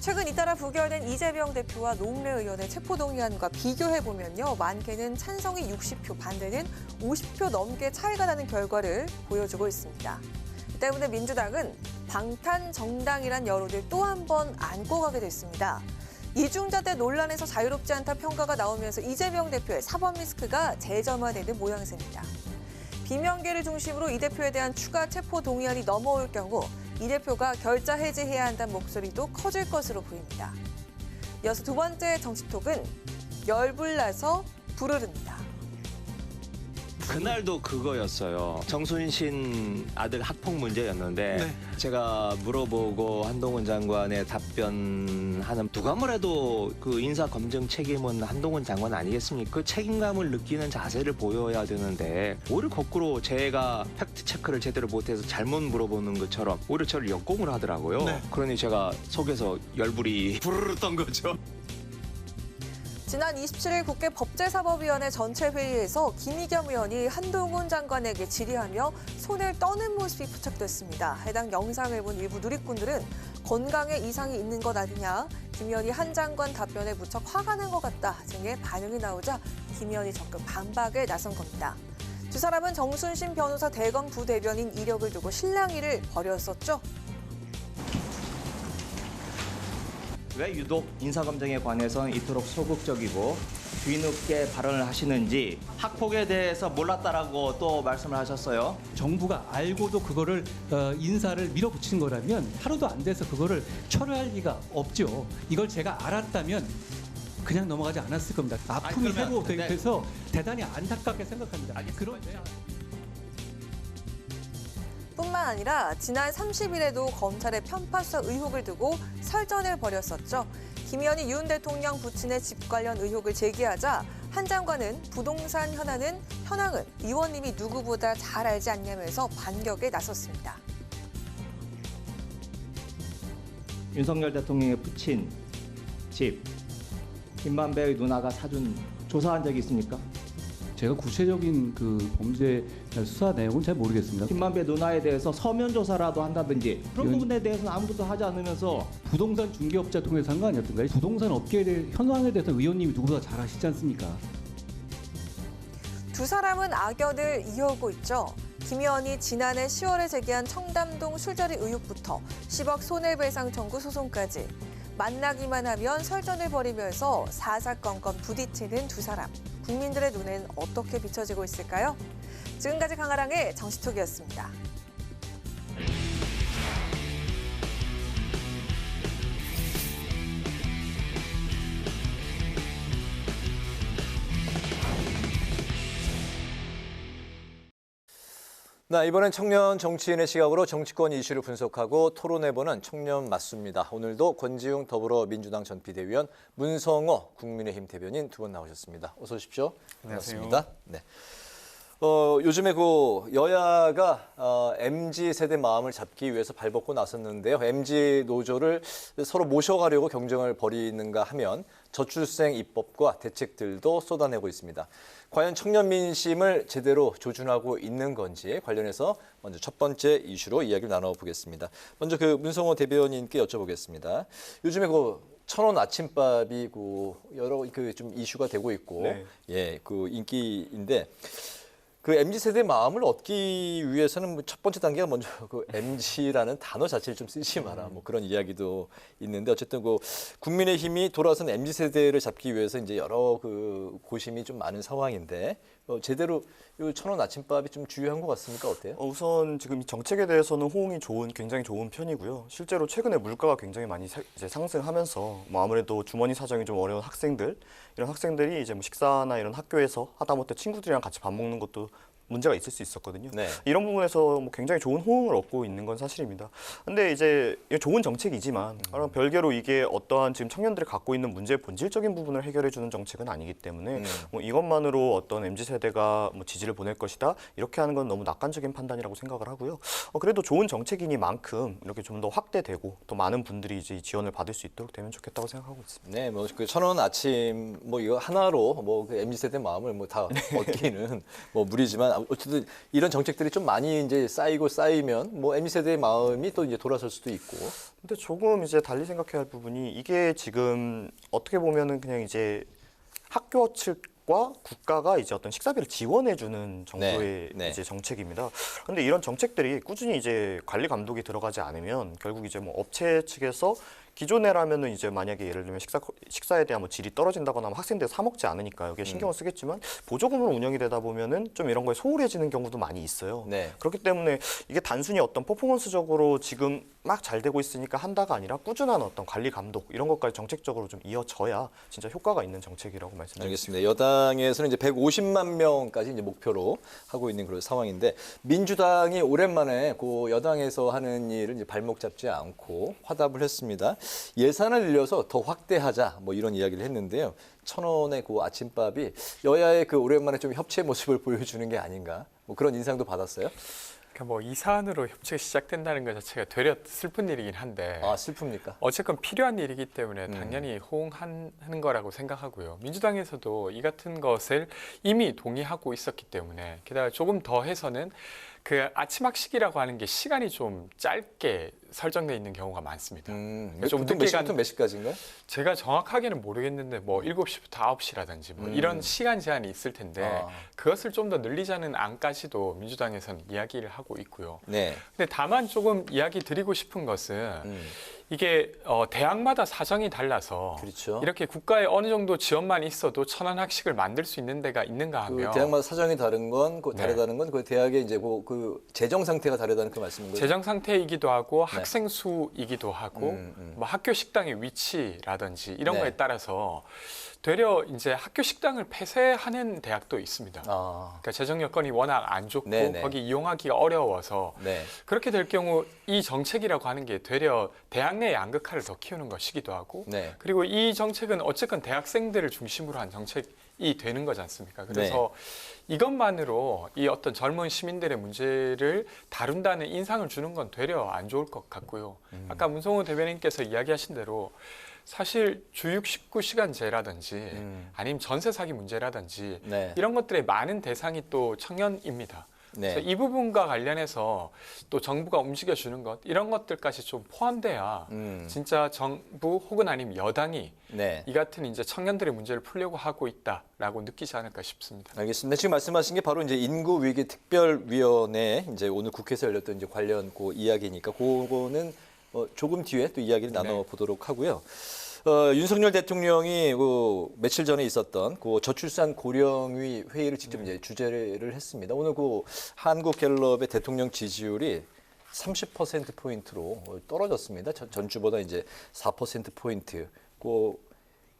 최근 잇따라 부결된 이재명 대표와 노웅래 의원의 체포동의안과 비교해보면요. 많게는 찬성이 60표, 반대는 50표 넘게 차이가 나는 결과를 보여주고 있습니다. 이 때문에 민주당은 방탄 정당이란 여론을 또 한 번 안고 가게 됐습니다. 이중잣대 논란에서 자유롭지 않다 평가가 나오면서 이재명 대표의 사법 리스크가 재점화되는 모양새입니다. 비명계를 중심으로 이 대표에 대한 추가 체포 동의안이 넘어올 경우 이 대표가 결자 해지해야 한다는 목소리도 커질 것으로 보입니다. 이어서 두 번째 정치톡은 열불나서 부르릅니다. 그날도 그거였어요. 정순신 아들 학폭 문제였는데 제가 물어보고 한동훈 장관의 답변하는 누가 뭐래도 그 인사 검증 책임은 한동훈 장관 아니겠습니까? 그 책임감을 느끼는 자세를 보여야 되는데 오히려 거꾸로 제가 팩트 체크를 제대로 못해서 잘못 물어보는 것처럼 오히려 저를 역공을 하더라고요. 그러니 제가 속에서 열불이 부르르던 거죠. 지난 27일 국회 법제사법위원회 전체 회의에서 김의겸 의원이 한동훈 장관에게 질의하며 손을 떠는 모습이 포착됐습니다. 해당 영상을 본 일부 누리꾼들은 건강에 이상이 있는 것 아니냐, 김 의원이 한 장관 답변에 무척 화가 난 것 같다 등의 반응이 나오자 김 의원이 적극 반박에 나선 겁니다. 두 사람은 정순신 변호사 대검 부대변인 이력을 두고 실랑이를 벌였었죠. 왜 유독 인사검증에 관해서는 이토록 소극적이고 뒤늦게 발언을 하시는지 학폭에 대해서 몰랐다라고 또 말씀을 하셨어요. 정부가 알고도 그거를 인사를 밀어붙이는 거라면 하루도 안 돼서 그거를 철회할 리가 없죠. 이걸 제가 알았다면 그냥 넘어가지 않았을 겁니다. 아픔이 회복돼서 대단히 안타깝게 생각합니다. 뿐만 아니라 지난 30일에도 검찰의 편파 수사 의혹을 두고 설전을 벌였었죠. 김 의원이 윤 대통령 부친의 집 관련 의혹을 제기하자 한 장관은 부동산 현황은 의원님이 누구보다 잘 알지 않냐면서 반격에 나섰습니다. 윤석열 대통령의 부친 집 김만배의 누나가 사준 조사한 적이 있습니까? 제가 구체적인 그 범죄 수사 내용은 잘 모르겠습니다. 김만배 누나에 대해서 서면 조사라도 한다든지 그런 부분에 대해서는 아무것도 하지 않으면서 부동산 중개업자 통해서 한 거 아니었던가요? 부동산 업계에 대해 현황에 대해서 의원님이 누구보다 잘 아시지 않습니까? 두 사람은 악연을 이어오고 있죠. 김 의원이 지난해 10월에 제기한 청담동 술자리 의혹부터 10억 손해배상 청구 소송까지 만나기만 하면 설전을 벌이면서 사사건건 부딪히는 두 사람. 국민들의 눈엔 어떻게 비춰지고 있을까요? 지금까지 강아랑의 정치톡이었습니다. 네, 이번엔 청년 정치인의 시각으로 정치권 이슈를 분석하고 토론해보는 청년 맞습니다. 오늘도 권지웅 더불어민주당 전 비대위원, 문성호 국민의힘 대변인 두 분 나오셨습니다. 어서 오십시오. 반갑습니다. 네. 요즘에 여야가 MZ 세대 마음을 잡기 위해서 발벗고 나섰는데요. MZ 노조를 서로 모셔가려고 경쟁을 벌이는가 하면 저출생 입법과 대책들도 쏟아내고 있습니다. 과연 청년 민심을 제대로 조준하고 있는 건지 관련해서 먼저 첫 번째 이슈로 이야기를 나눠보겠습니다. 먼저 문성호 대변인께 여쭤보겠습니다. 요즘에 천원 아침밥이 그 여러 그 좀 이슈가 되고 있고 네. 예, 그 인기인데 그 MZ 세대의 마음을 얻기 위해서는 뭐 첫 번째 단계가 먼저 그 MZ라는 단어 자체를 좀 쓰지 마라 뭐 그런 이야기도 있는데 어쨌든 그 국민의힘이 돌아선 MZ 세대를 잡기 위해서 이제 여러 그 고심이 좀 많은 상황인데 제대로 이 천원 아침밥이 좀 주요한 것 같습니까? 어때요? 우선 지금 이 정책에 대해서는 호응이 굉장히 좋은 편이고요. 실제로 최근에 물가가 굉장히 많이 이제 상승하면서 뭐 아무래도 주머니 사정이 좀 어려운 학생들, 이런 학생들이 이제 뭐 식사나 이런 학교에서 하다못해 친구들이랑 같이 밥 먹는 것도 문제가 있을 수 있었거든요. 네. 이런 부분에서 뭐 굉장히 좋은 호응을 얻고 있는 건 사실입니다. 근데 이제 좋은 정책이지만 별개로 이게 어떠한 지금 청년들이 갖고 있는 문제의 본질적인 부분을 해결해 주는 정책은 아니기 때문에 뭐 이것만으로 어떤 MZ 세대가 뭐 지지를 보낼 것이다 이렇게 하는 건 너무 낙관적인 판단이라고 생각을 하고요. 그래도 좋은 정책이니만큼 이렇게 좀 더 확대되고 또 많은 분들이 이제 지원을 받을 수 있도록 되면 좋겠다고 생각하고 있습니다. 네, 뭐 그 천원 아침 뭐 이거 하나로 뭐 그 MZ 세대 마음을 뭐 다 얻기는 뭐 무리지만 어쨌든 이런 정책들이 좀 많이 이제 쌓이면 뭐 MZ 세대의 마음이 또 이제 돌아설 수도 있고. 근데 조금 이제 달리 생각해야 할 부분이 이게 지금 어떻게 보면은 그냥 이제 학교 측과 국가가 이제 어떤 식사비를 지원해주는 정도의 네. 이제 정책입니다. 그런데 이런 정책들이 꾸준히 이제 관리 감독이 들어가지 않으면 결국 이제 뭐 업체 측에서 기존에라면은 이제 만약에 예를 들면 식사에 대한 뭐 질이 떨어진다거나 하면 학생들이 사 먹지 않으니까 여기에 신경을 쓰겠지만 보조금으로 운영이 되다 보면은 좀 이런 거에 소홀해지는 경우도 많이 있어요. 네. 그렇기 때문에 이게 단순히 어떤 퍼포먼스적으로 지금 막 잘 되고 있으니까 한다가 아니라 꾸준한 어떤 관리 감독 이런 것까지 정책적으로 좀 이어져야 진짜 효과가 있는 정책이라고 말씀드립니다. 알겠습니다. 여당에서는 이제 150만 명까지 이제 목표로 하고 있는 그런 상황인데 민주당이 오랜만에 그 여당에서 하는 일을 이제 발목 잡지 않고 화답을 했습니다. 예산을 늘려서 더 확대하자 뭐 이런 이야기를 했는데요. 천원의 그 아침밥이 여야의 그 오랜만에 좀 협치의 모습을 보여주는 게 아닌가 뭐 그런 인상도 받았어요. 그러니까 뭐 이 사안으로 협치가 시작된다는 것 자체가 되려 슬픈 일이긴 한데. 아, 슬픕니까? 어쨌건 필요한 일이기 때문에 당연히 호응하는 거라고 생각하고요. 민주당에서도 이 같은 것을 이미 동의하고 있었기 때문에 게다가 조금 더 해서는 그 아침 학식이라고 하는 게 시간이 좀 짧게 설정돼 있는 경우가 많습니다. 좀 늦게 몇 시까지인가요? 제가 정확하게는 모르겠는데 뭐 7시부터 9시라든지 뭐 이런 시간 제한이 있을 텐데 그것을 좀 더 늘리자는 안까지도 민주당에서는 이야기를 하고 있고요. 네. 근데 다만 조금 이야기 드리고 싶은 것은 이게 대학마다 사정이 달라서 그렇죠. 이렇게 국가에 어느 정도 지원만 있어도 천안 학식을 만들 수 있는 데가 있는가 하면 그 대학마다 사정이 다른 건 다르다는 건 그 대학의 이제 그 재정 상태가 다르다는 그 말씀인 거죠. 재정 상태이기도 하고 학생 수이기도 하고 뭐 학교 식당의 위치라든지 이런 거에 따라서 되려 이제 학교 식당을 폐쇄하는 대학도 있습니다. 그러니까 재정 여건이 워낙 안 좋고 거기 이용하기가 어려워서 그렇게 될 경우 이 정책이라고 하는 게 되려 대학 내 양극화를 더 키우는 것이기도 하고 그리고 이 정책은 어쨌건 대학생들을 중심으로 한 정책이 되는 거지 않습니까? 그래서 이것만으로 이 어떤 젊은 시민들의 문제를 다룬다는 인상을 주는 건 되려 안 좋을 것 같고요. 아까 문성호 대변인께서 이야기하신 대로 사실 주 69시간제라든지 아니면 전세 사기 문제라든지 이런 것들의 많은 대상이 또 청년입니다. 그래서 이 부분과 관련해서 또 정부가 움직여주는 것 이런 것들까지 좀 포함돼야 진짜 정부 혹은 아니면 여당이 이 같은 이제 청년들의 문제를 풀려고 하고 있다라고 느끼지 않을까 싶습니다. 알겠습니다. 지금 말씀하신 게 바로 이제 인구위기 특별위원회 이제 오늘 국회에서 열렸던 이제 관련 그 이야기니까 그거는 조금 뒤에 또 이야기를 나눠보도록 하고요. 윤석열 대통령이 그 며칠 전에 있었던 그 저출산 고령위 회의를 직접 이제 주재를 했습니다. 오늘 그 한국갤럽의 대통령 지지율이 30%포인트로 떨어졌습니다. 전주보다 이제 4%포인트.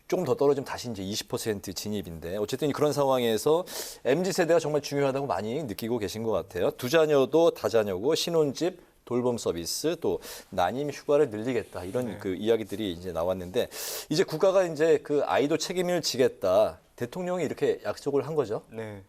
조금 더 떨어지면 다시 이제 20% 진입인데 어쨌든 그런 상황에서 MZ세대가 정말 중요하다고 많이 느끼고 계신 것 같아요. 두 자녀도 다자녀고 신혼집 돌봄 서비스 또 난임 휴가를 늘리겠다 이런 그 이야기들이 이제 나왔는데 이제 국가가 이제 그 아이도 책임을 지겠다 대통령이 이렇게 약속을 한 거죠. 네.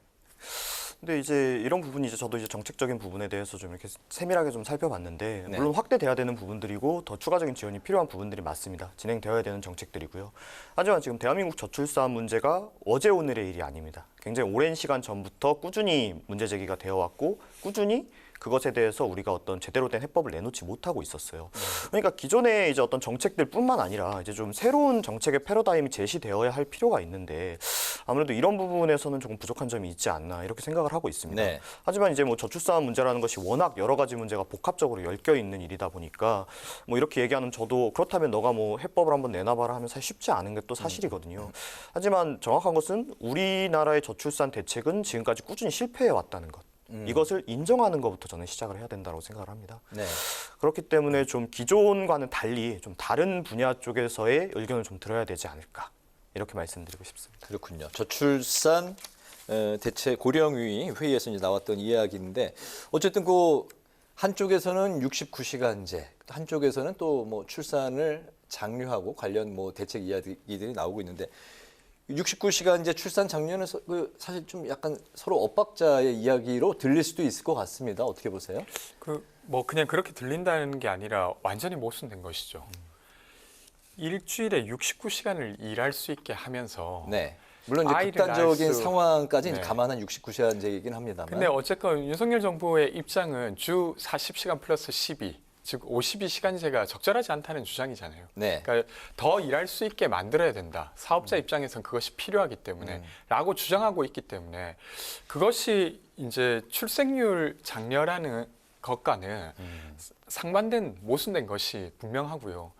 근데 이제 이런 부분이 이제 저도 이제 정책적인 부분에 대해서 좀 이렇게 세밀하게 좀 살펴봤는데 물론 확대돼야 되는 부분들이고 더 추가적인 지원이 필요한 부분들이 맞습니다. 진행되어야 되는 정책들이고요. 하지만 지금 대한민국 저출산 문제가 어제 오늘의 일이 아닙니다. 굉장히 오랜 시간 전부터 꾸준히 문제 제기가 되어 왔고 꾸준히 그것에 대해서 우리가 어떤 제대로 된 해법을 내놓지 못하고 있었어요. 그러니까 기존의 이제 어떤 정책들뿐만 아니라 이제 좀 새로운 정책의 패러다임이 제시되어야 할 필요가 있는데 아무래도 이런 부분에서는 조금 부족한 점이 있지 않나 이렇게 생각을 하고 있습니다. 네. 하지만 이제 뭐 저출산 문제라는 것이 워낙 여러 가지 문제가 복합적으로 엮여 있는 일이다 보니까 뭐 이렇게 얘기하는 저도 그렇다면 너가 뭐 해법을 한번 내놔봐라 하면 사실 쉽지 않은 게 또 사실이거든요. 하지만 정확한 것은 우리나라의 저출산 대책은 지금까지 꾸준히 실패해 왔다는 것. 이것을 인정하는 것부터 저는 시작을 해야 된다고 생각을 합니다. 네. 그렇기 때문에 좀 기존과는 달리 좀 다른 분야 쪽에서의 의견을 좀 들어야 되지 않을까 이렇게 말씀드리고 싶습니다. 그렇군요. 저출산 대책 고령위 회의에서 이제 나왔던 이야기인데 어쨌든 그 한쪽에서는 69시간제, 한쪽에서는 또 뭐 출산을 장려하고 관련 뭐 대책 이야기들이 나오고 있는데 69시간제 출산 장려는 사실 좀 약간 서로 엇박자의 이야기로 들릴 수도 있을 것 같습니다. 어떻게 보세요? 뭐 그냥 그렇게 들린다는 게 아니라 완전히 모순된 것이죠. 일주일에 69시간을 일할 수 있게 하면서 네. 물론 이제 극단적인 상황까지는 감안한 69시간제이긴 합니다만. 근데 어쨌건 윤석열 정부의 입장은 주 40시간 플러스 12, 즉 52시간제가 적절하지 않다는 주장이잖아요. 네. 그러니까 더 일할 수 있게 만들어야 된다. 사업자 입장에선 그것이 필요하기 때문에 라고 주장하고 있기 때문에 그것이 이제 출생률 장려라는 것과는 상반된 모순된 것이 분명하고요.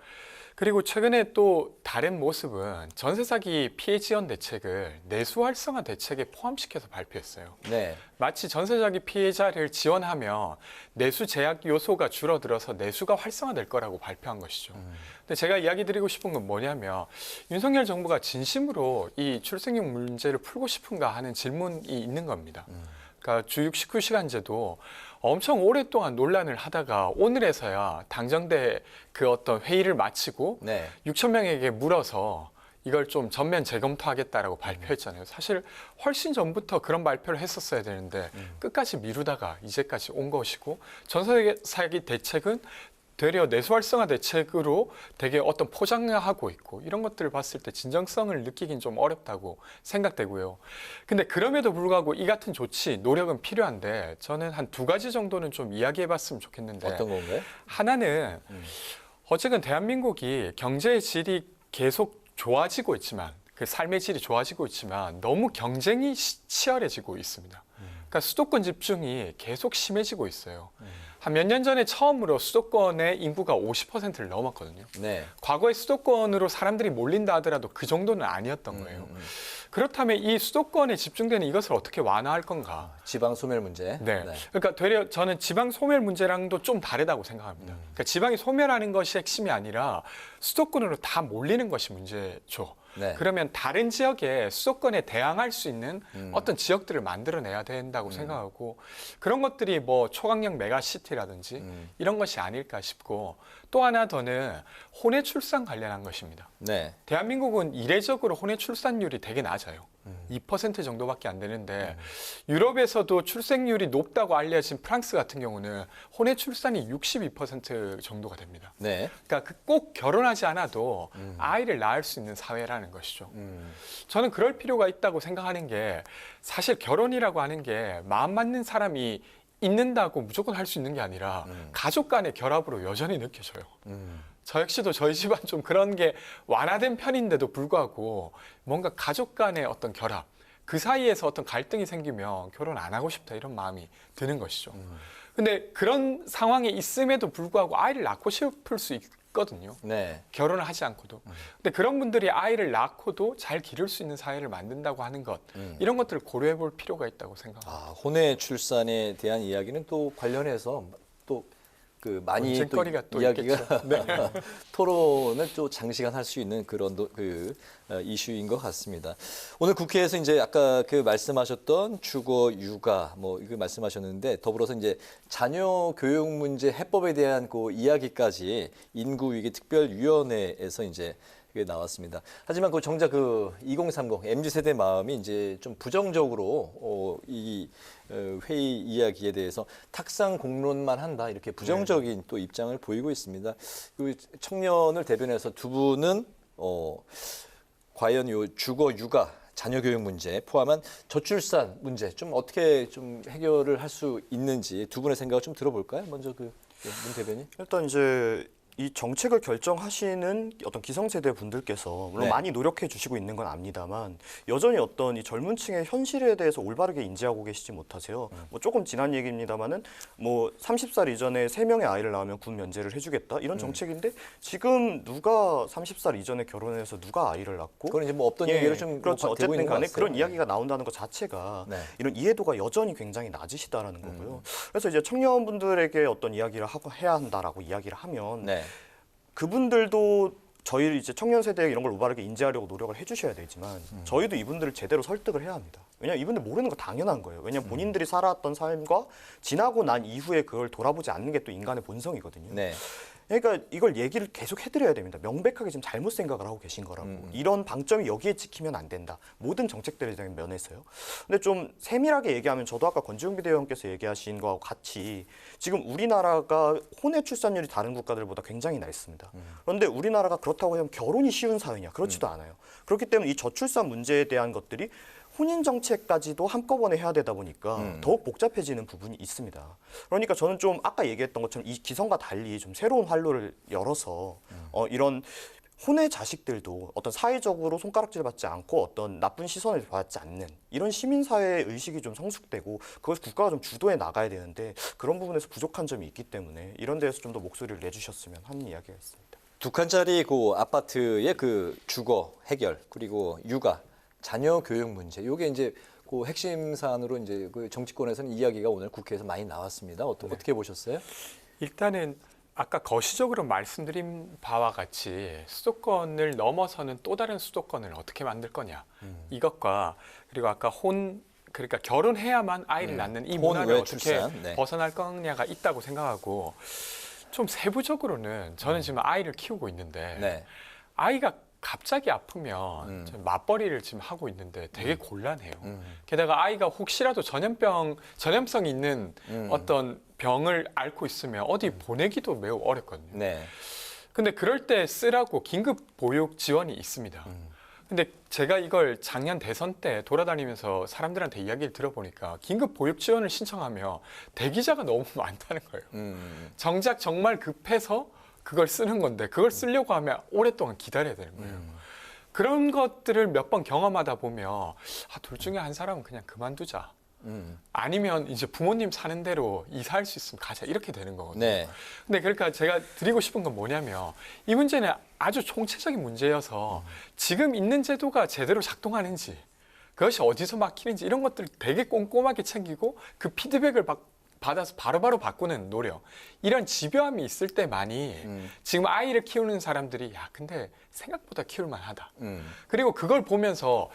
그리고 최근에 또 다른 모습은 전세 사기 피해 지원 대책을 내수 활성화 대책에 포함시켜서 발표했어요. 네. 마치 전세 사기 피해자를 지원하면 내수 제약 요소가 줄어들어서 내수가 활성화될 거라고 발표한 것이죠. 근데 제가 이야기 드리고 싶은 건 뭐냐면 윤석열 정부가 진심으로 이 출생률 문제를 풀고 싶은가 하는 질문이 있는 겁니다. 그러니까 주 69시간제도 엄청 오랫동안 논란을 하다가 오늘에서야 당정대 그 어떤 회의를 마치고 6천 명에게 물어서 이걸 좀 전면 재검토하겠다라고 발표했잖아요. 사실 훨씬 전부터 그런 발표를 했었어야 되는데 끝까지 미루다가 이제까지 온 것이고 전세 사기 대책은 되려 내수 활성화 대책으로 되게 어떤 포장하고 있고 이런 것들을 봤을 때 진정성을 느끼긴 좀 어렵다고 생각되고요. 근데 그럼에도 불구하고 이 같은 조치, 노력은 필요한데 저는 한 두 가지 정도는 좀 이야기해봤으면 좋겠는데 어떤 건가요? 하나는 어쨌든 대한민국이 경제의 질이 계속 좋아지고 있지만 그 삶의 질이 좋아지고 있지만 너무 경쟁이 치열해지고 있습니다. 그러니까 수도권 집중이 계속 심해지고 있어요. 한 몇 년 전에 처음으로 수도권의 인구가 50%를 넘었거든요. 네. 과거에 수도권으로 사람들이 몰린다 하더라도 그 정도는 아니었던 거예요. 그렇다면 이 수도권에 집중되는 이것을 어떻게 완화할 건가? 지방 소멸 문제. 네. 그러니까 되려 저는 지방 소멸 문제랑도 좀 다르다고 생각합니다. 그러니까 지방이 소멸하는 것이 핵심이 아니라 수도권으로 다 몰리는 것이 문제죠. 네. 그러면 다른 지역에 수도권에 대항할 수 있는 어떤 지역들을 만들어내야 된다고 생각하고 그런 것들이 뭐 초강력 메가시티라든지 이런 것이 아닐까 싶고 또 하나 더는 혼외 출산 관련한 것입니다. 네. 대한민국은 이례적으로 혼외 출산율이 되게 낮아요. 2% 정도밖에 안 되는데 유럽에서도 출생률이 높다고 알려진 프랑스 같은 경우는 혼외 출산이 62% 정도가 됩니다. 네. 그러니까 꼭 결혼하지 않아도 아이를 낳을 수 있는 사회라는 것이죠. 저는 그럴 필요가 있다고 생각하는 게 사실 결혼이라고 하는 게 마음 맞는 사람이 있는다고 무조건 할 수 있는 게 아니라 가족 간의 결합으로 여전히 느껴져요. 저 역시도 저희 집안 좀 그런 게 완화된 편인데도 불구하고 뭔가 가족 간의 어떤 결합, 그 사이에서 어떤 갈등이 생기면 결혼 안 하고 싶다 이런 마음이 드는 것이죠. 근데 그런 상황에 있음에도 불구하고 아이를 낳고 싶을 수 있거든요. 네. 결혼을 하지 않고도. 근데 그런 분들이 아이를 낳고도 잘 기를 수 있는 사회를 만든다고 하는 것, 이런 것들을 고려해 볼 필요가 있다고 생각합니다. 혼외 출산에 대한 이야기는 또 관련해서 또 그 많이 또 또 이야기가 네. 토론을 또 장시간 할 수 있는 그런 이슈인 것 같습니다. 오늘 국회에서 이제 아까 그 말씀하셨던 주거 육아 뭐 이거 말씀하셨는데 더불어서 이제 자녀 교육 문제 해법에 대한 그 이야기까지 인구위기 특별위원회에서 이제 그게 나왔습니다. 하지만 그 정작 그 2030 MZ 세대 마음이 이제 좀 부정적으로 이 회의 이야기에 대해서 탁상 공론만 한다 이렇게 부정적인 또 입장을 보이고 있습니다. 그 청년을 대변해서 두 분은 과연 요 주거 육아 자녀 교육 문제 포함한 저출산 문제 좀 어떻게 좀 해결을 할 수 있는지 두 분의 생각을 좀 들어볼까요? 먼저 문 대변인. 일단 이제 이 정책을 결정하시는 어떤 기성세대 분들께서 물론 네. 많이 노력해 주시고 있는 건 압니다만 여전히 어떤 이 젊은 층의 현실에 대해서 올바르게 인지하고 계시지 못하세요. 뭐 조금 지난 얘기입니다만은 뭐 30살 이전에 3명의 아이를 낳으면 군 면제를 해주겠다 이런 정책인데 지금 누가 30살 이전에 결혼해서 누가 아이를 낳고 그건 이제 뭐 없던 얘기를 좀 그렇죠. 되고 있는 어쨌든 것 간에 같아요. 그런 이야기가 나온다는 것 자체가 네. 이런 이해도가 여전히 굉장히 낮으시다라는 거고요. 그래서 이제 청년분들에게 어떤 이야기를 하고 해야 한다라고 이야기를 하면 네. 그분들도 저희 이제 청년 세대에 이런 걸 올바르게 인지하려고 노력을 해주셔야 되지만 저희도 이분들을 제대로 설득을 해야 합니다. 왜냐하면 이분들 모르는 거 당연한 거예요. 왜냐하면 본인들이 살아왔던 삶과 지나고 난 이후에 그걸 돌아보지 않는 게 또 인간의 본성이거든요. 네. 그러니까 이걸 얘기를 계속 해드려야 됩니다. 명백하게 지금 잘못 생각을 하고 계신 거라고. 이런 방점이 여기에 찍히면 안 된다. 모든 정책들에 대한 면에서요. 근데 좀 세밀하게 얘기하면 저도 아까 권지웅 비대위원께서 얘기하신 거하고 같이 지금 우리나라가 혼외 출산율이 다른 국가들보다 굉장히 낮습니다. 그런데 우리나라가 그렇다고 하면 결혼이 쉬운 사회냐? 그렇지도 않아요. 그렇기 때문에 이 저출산 문제에 대한 것들이 혼인 정책까지도 한꺼번에 해야 되다 보니까 더욱 복잡해지는 부분이 있습니다. 그러니까 저는 좀 아까 얘기했던 것처럼 이 기성과 달리 좀 새로운 활로를 열어서 이런 혼의 자식들도 어떤 사회적으로 손가락질 받지 않고 어떤 나쁜 시선을 받지 않는 이런 시민사회의 의식이 좀 성숙되고 그걸 국가가 좀 주도해 나가야 되는데 그런 부분에서 부족한 점이 있기 때문에 이런 데에서 좀 더 목소리를 내주셨으면 하는 이야기가 있습니다. 두 칸짜리 그 아파트의 그 주거 해결 그리고 육아 자녀 교육 문제, 이게 이제 그 핵심 사안으로 이제 그 정치권에서는 이야기가 오늘 국회에서 많이 나왔습니다. 어떻게 보셨어요? 일단은 아까 거시적으로 말씀드린 바와 같이 수도권을 넘어서는 또 다른 수도권을 어떻게 만들 거냐 이것과 그리고 아까 그러니까 결혼해야만 아이를 낳는 이 문화를 어떻게 벗어날 거냐가 있다고 생각하고 좀 세부적으로는 저는 지금 아이를 키우고 있는데 아이가 갑자기 아프면 맞벌이를 지금 하고 있는데 되게 곤란해요. 게다가 아이가 혹시라도 전염성이 있는 어떤 병을 앓고 있으면 어디 보내기도 매우 어렵거든요. 근데 그럴 때 쓰라고 긴급 보육 지원이 있습니다. 근데 제가 이걸 작년 대선 때 돌아다니면서 사람들한테 이야기를 들어보니까 긴급 보육 지원을 신청하면 대기자가 너무 많다는 거예요. 정작 정말 급해서 그걸 쓰는 건데 그걸 쓰려고 하면 오랫동안 기다려야 되는 거예요. 그런 것들을 몇 번 경험하다 보면 둘 중에 한 사람은 그냥 그만두자. 아니면 이제 부모님 사는 대로 이사할 수 있으면 가자 이렇게 되는 거거든요. 근데 그러니까 제가 드리고 싶은 건 뭐냐면 이 문제는 아주 총체적인 문제여서 지금 있는 제도가 제대로 작동하는지 그것이 어디서 막히는지 이런 것들을 되게 꼼꼼하게 챙기고 그 피드백을 받아서 바로바로 바꾸는 노력 이런 집요함이 있을 때만이 지금 아이를 키우는 사람들이 근데 생각보다 키울만 하다. 그리고 그걸 보면서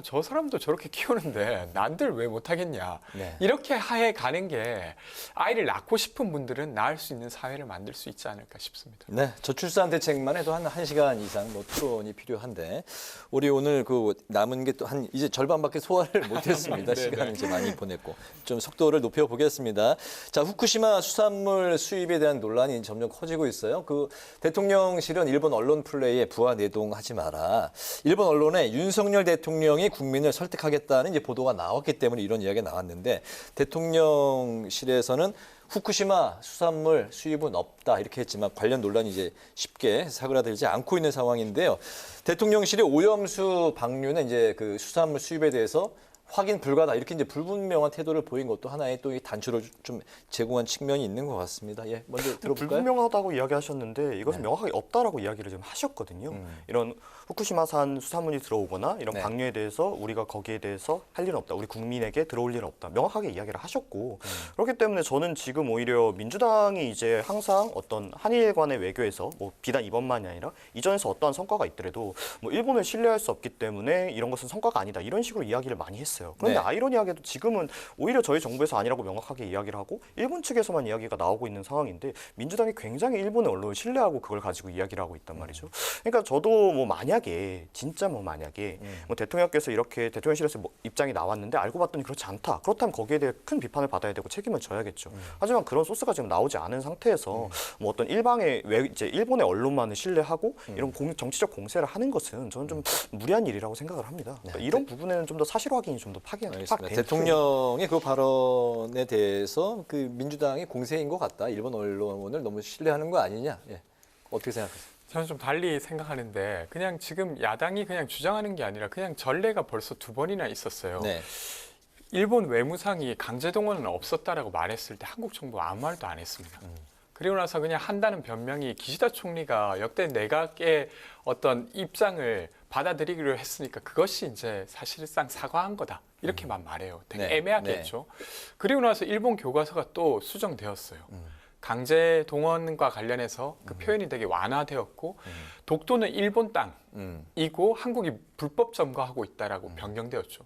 저 사람도 저렇게 키우는데 난들 왜 못하겠냐. 이렇게 하에 가는 게 아이를 낳고 싶은 분들은 낳을 수 있는 사회를 만들 수 있지 않을까 싶습니다. 네, 저출산 대책만 해도 한 1시간 이상 토론이 필요한데 우리 오늘 그 남은 게 또 이제 절반밖에 소화를 못했습니다. 시간을 이제 많이 보냈고 좀 속도를 높여보겠습니다. 자, 후쿠시마 수산물 수입에 대한 논란이 점점 커지고 있어요. 그 대통령실은 일본 언론 플레이에 부하 내동하지 마라. 일본 언론에 윤석열 대통령이 국민을 설득하겠다는 이제 보도가 나왔기 때문에 이런 이야기가 나왔는데 대통령실에서는 후쿠시마 수산물 수입은 없다 이렇게 했지만 관련 논란이 이제 쉽게 사그라들지 않고 있는 상황인데요. 대통령실이 오염수 방류는 이제 그 수산물 수입에 대해서 확인 불가다 이렇게 이제 불분명한 태도를 보인 것도 하나의 또 단추를 좀 제공한 측면이 있는 것 같습니다. 예, 먼저 들어볼까요? 불분명하다고 이야기하셨는데 이것은 명확하게 없다라고 이야기를 좀 하셨거든요. 이런 후쿠시마산 수산물이 들어오거나 이런 방류에 대해서 우리가 거기에 대해서 할 일은 없다. 우리 국민에게 들어올 일은 없다. 명확하게 이야기를 하셨고 그렇기 때문에 저는 지금 오히려 민주당이 이제 항상 어떤 한일 간의 외교에서 뭐 비단 이번만이 아니라 이전에서 어떠한 성과가 있더라도 뭐 일본을 신뢰할 수 없기 때문에 이런 것은 성과가 아니다. 이런 식으로 이야기를 많이 했습니다. 했어요. 그런데 네. 아이러니하게도 지금은 오히려 저희 정부에서 아니라고 명확하게 이야기를 하고 일본 측에서만 이야기가 나오고 있는 상황인데 민주당이 굉장히 일본의 언론을 신뢰하고 그걸 가지고 이야기를 하고 있단 말이죠. 그러니까 저도 뭐 만약에 진짜 뭐 만약에 뭐 대통령께서 이렇게 대통령실에서 뭐 입장이 나왔는데 알고 봤더니 그렇지 않다. 그렇다면 거기에 대해 큰 비판을 받아야 되고 책임을 져야겠죠. 하지만 그런 소스가 지금 나오지 않은 상태에서 뭐 어떤 이제 일본의 언론만을 신뢰하고 이런 정치적 공세를 하는 것은 저는 좀 무리한 일이라고 생각을 합니다. 그러니까 이런 부분에는 좀 더 사실 확인이 좀 더 파악되는 대통령의 그 발언에 대해서 그 민주당이 공세인 것 같다. 일본 언론을 너무 신뢰하는 거 아니냐. 예. 어떻게 생각하세요? 저는 좀 달리 생각하는데 그냥 지금 야당이 그냥 주장하는 게 아니라 그냥 전례가 벌써 2번이나 있었어요. 네. 일본 외무상이 강제동원은 없었다라고 말했을 때 한국 정부가 아무 말도 안 했습니다. 그리고 나서 그냥 한다는 변명이 기시다 총리가 역대 내각의 어떤 입장을 받아들이기로 했으니까 그것이 이제 사실상 사과한 거다. 이렇게만 말해요. 되게 네. 애매하겠죠. 그리고 나서 일본 교과서가 또 수정되었어요. 강제 동원과 관련해서 그 표현이 되게 완화되었고 독도는 일본 땅이고 한국이 불법 점거하고 있다라고 변경되었죠.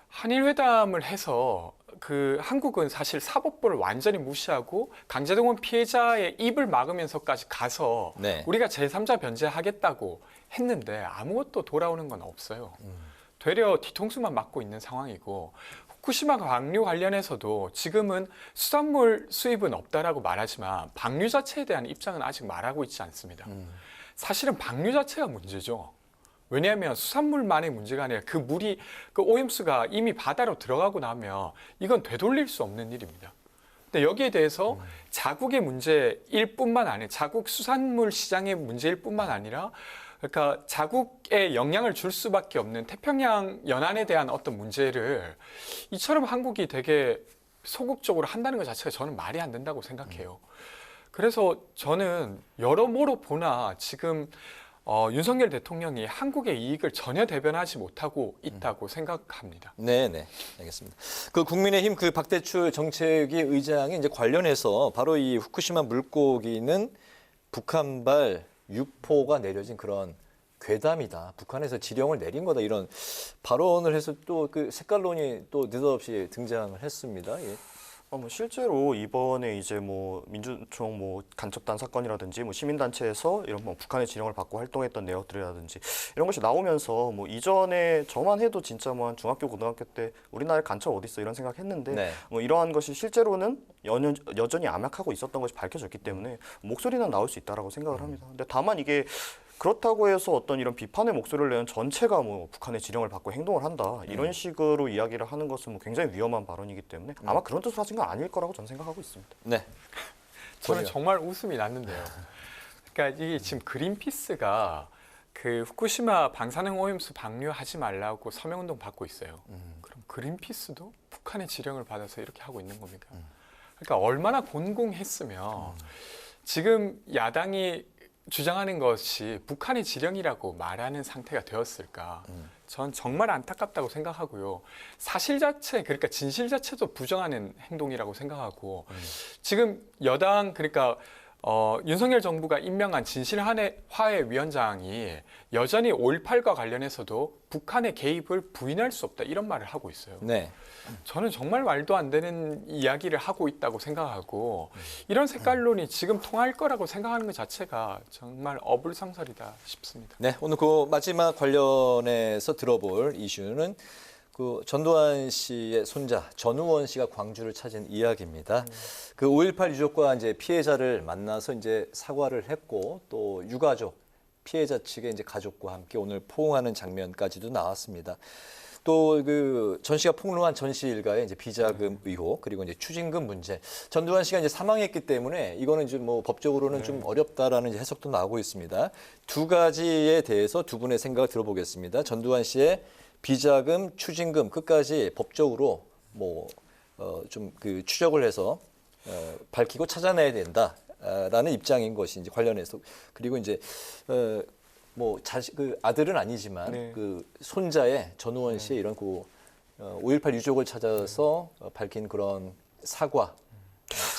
한일 회담을 해서 그 한국은 사실 사법부를 완전히 무시하고 강제동원 피해자의 입을 막으면서까지 가서 네. 우리가 제3자 변제하겠다고 했는데 아무것도 돌아오는 건 없어요. 되려 뒤통수만 맞고 있는 상황이고 후쿠시마 방류 관련해서도 지금은 수산물 수입은 없다라고 말하지만 방류 자체에 대한 입장은 아직 말하고 있지 않습니다. 사실은 방류 자체가 문제죠. 왜냐하면 수산물만의 문제가 아니라 그 물이 그 오염수가 이미 바다로 들어가고 나면 이건 되돌릴 수 없는 일입니다. 근데 여기에 대해서 자국의 문제일 뿐만 아니라 자국 수산물 시장의 문제일 뿐만 아니라 그러니까 자국에 영향을 줄 수밖에 없는 태평양 연안에 대한 어떤 문제를 이처럼 한국이 되게 소극적으로 한다는 것 자체가 저는 말이 안 된다고 생각해요. 그래서 저는 여러모로 보나 지금 윤석열 대통령이 한국의 이익을 전혀 대변하지 못하고 있다고 생각합니다. 네, 알겠습니다. 그 국민의힘 그 박대출 정책위 의장이 이제 관련해서 바로 이 후쿠시마 물고기는 북한발 유포가 내려진 그런 괴담이다. 북한에서 지령을 내린 거다. 이런 발언을 해서 또 그 색깔론이 또 느닷없이 등장을 했습니다. 예. 실제로 이번에 이제 뭐 민주총 뭐 간첩단 사건이라든지 뭐 시민단체에서 이런 뭐 북한의 지령을 받고 활동했던 내역들이라든지 이런 것이 나오면서 뭐 이전에 저만 해도 진짜 뭐 한 중학교 고등학교 때 우리나라에 간첩 어디 있어 이런 생각했는데 네. 뭐 이러한 것이 실제로는 여전히 암약하고 있었던 것이 밝혀졌기 때문에 목소리는 나올 수 있다라고 생각을 합니다. 근데 다만 이게 그렇다고 해서 어떤 이런 비판의 목소리를 내는 전체가 뭐 북한의 지령을 받고 행동을 한다 이런 식으로 이야기를 하는 것은 뭐 굉장히 위험한 발언이기 때문에 아마 그런 뜻으로 하신 건 아닐 거라고 저는 생각하고 있습니다. 네. 저는 정말 웃음이 났는데요. 그러니까 이게 지금 그린피스가 그 후쿠시마 방사능 오염수 방류하지 말라고 서명운동 받고 있어요. 그럼 그린피스도 북한의 지령을 받아서 이렇게 하고 있는 겁니까? 그러니까 얼마나 곤궁했으면 지금 야당이 주장하는 것이 북한의 지령이라고 말하는 상태가 되었을까? 전 정말 안타깝다고 생각하고요. 사실 자체, 그러니까 진실 자체도 부정하는 행동이라고 생각하고 지금 여당, 그러니까 윤석열 정부가 임명한 진실화해 위원장이 여전히 5.18과 관련해서도 북한의 개입을 부인할 수 없다 이런 말을 하고 있어요. 네. 저는 정말 말도 안 되는 이야기를 하고 있다고 생각하고 이런 색깔론이 지금 통할 거라고 생각하는 것 자체가 정말 어불성설이다 싶습니다. 네, 오늘 그 마지막 관련해서 들어볼 이슈는 그 전두환 씨의 손자 전우원 씨가 광주를 찾은 이야기입니다. 그 5.18 유족과 이제 피해자를 만나서 이제 사과를 했고 또 유가족 피해자 측의 이제 가족과 함께 오늘 포옹하는 장면까지도 나왔습니다. 또 그 전 씨가 폭로한 전 씨 일가의 이제 비자금 의혹 그리고 이제 추징금 문제. 전두환 씨가 이제 사망했기 때문에 이거는 이제 뭐 법적으로는 좀 어렵다라는 이제 해석도 나오고 있습니다. 두 가지에 대해서 두 분의 생각을 들어보겠습니다. 전두환 씨의 비자금, 추징금 끝까지 법적으로 뭐 좀 그 추적을 해서 밝히고 찾아내야 된다라는 입장인 것이 이제 관련해서 그리고 이제 뭐 자식 그 아들은 아니지만 그 손자의 전우원 씨의 이런 그 5.18 유족을 찾아서 밝힌 그런 사과,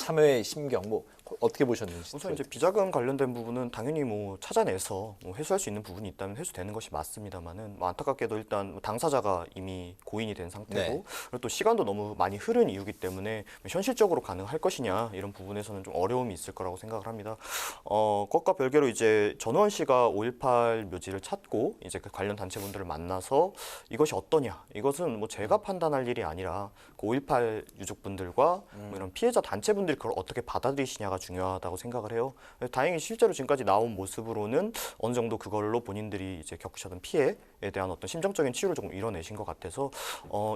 참회의 심경 뭐 어떻게 보셨는지. 우선 이제 비자금 관련된 부분은 당연히 뭐 찾아내서 뭐 회수할 수 있는 부분이 있다면 회수되는 것이 맞습니다만은 뭐 안타깝게도 일단 당사자가 이미 고인이 된 상태고 네. 그리고 또 시간도 너무 많이 흐른 이유기 때문에 현실적으로 가능할 것이냐 이런 부분에서는 좀 어려움이 있을 거라고 생각을 합니다. 그것과 별개로 이제 전우원 씨가 5.18 묘지를 찾고 이제 그 관련 단체분들을 만나서 이것이 어떠냐 이것은 뭐 제가 판단할 일이 아니라 그 5.18 유족분들과 뭐 이런 피해자 단체분들이 그걸 어떻게 받아들이시냐가 중요하다고 생각을 해요. 다행히 실제로 지금까지 나온 모습으로는 어느 정도 그걸로 본인들이 이제 겪으셨던 피해에 대한 어떤 심정적인 치유를 조금 이뤄내신 것 같아서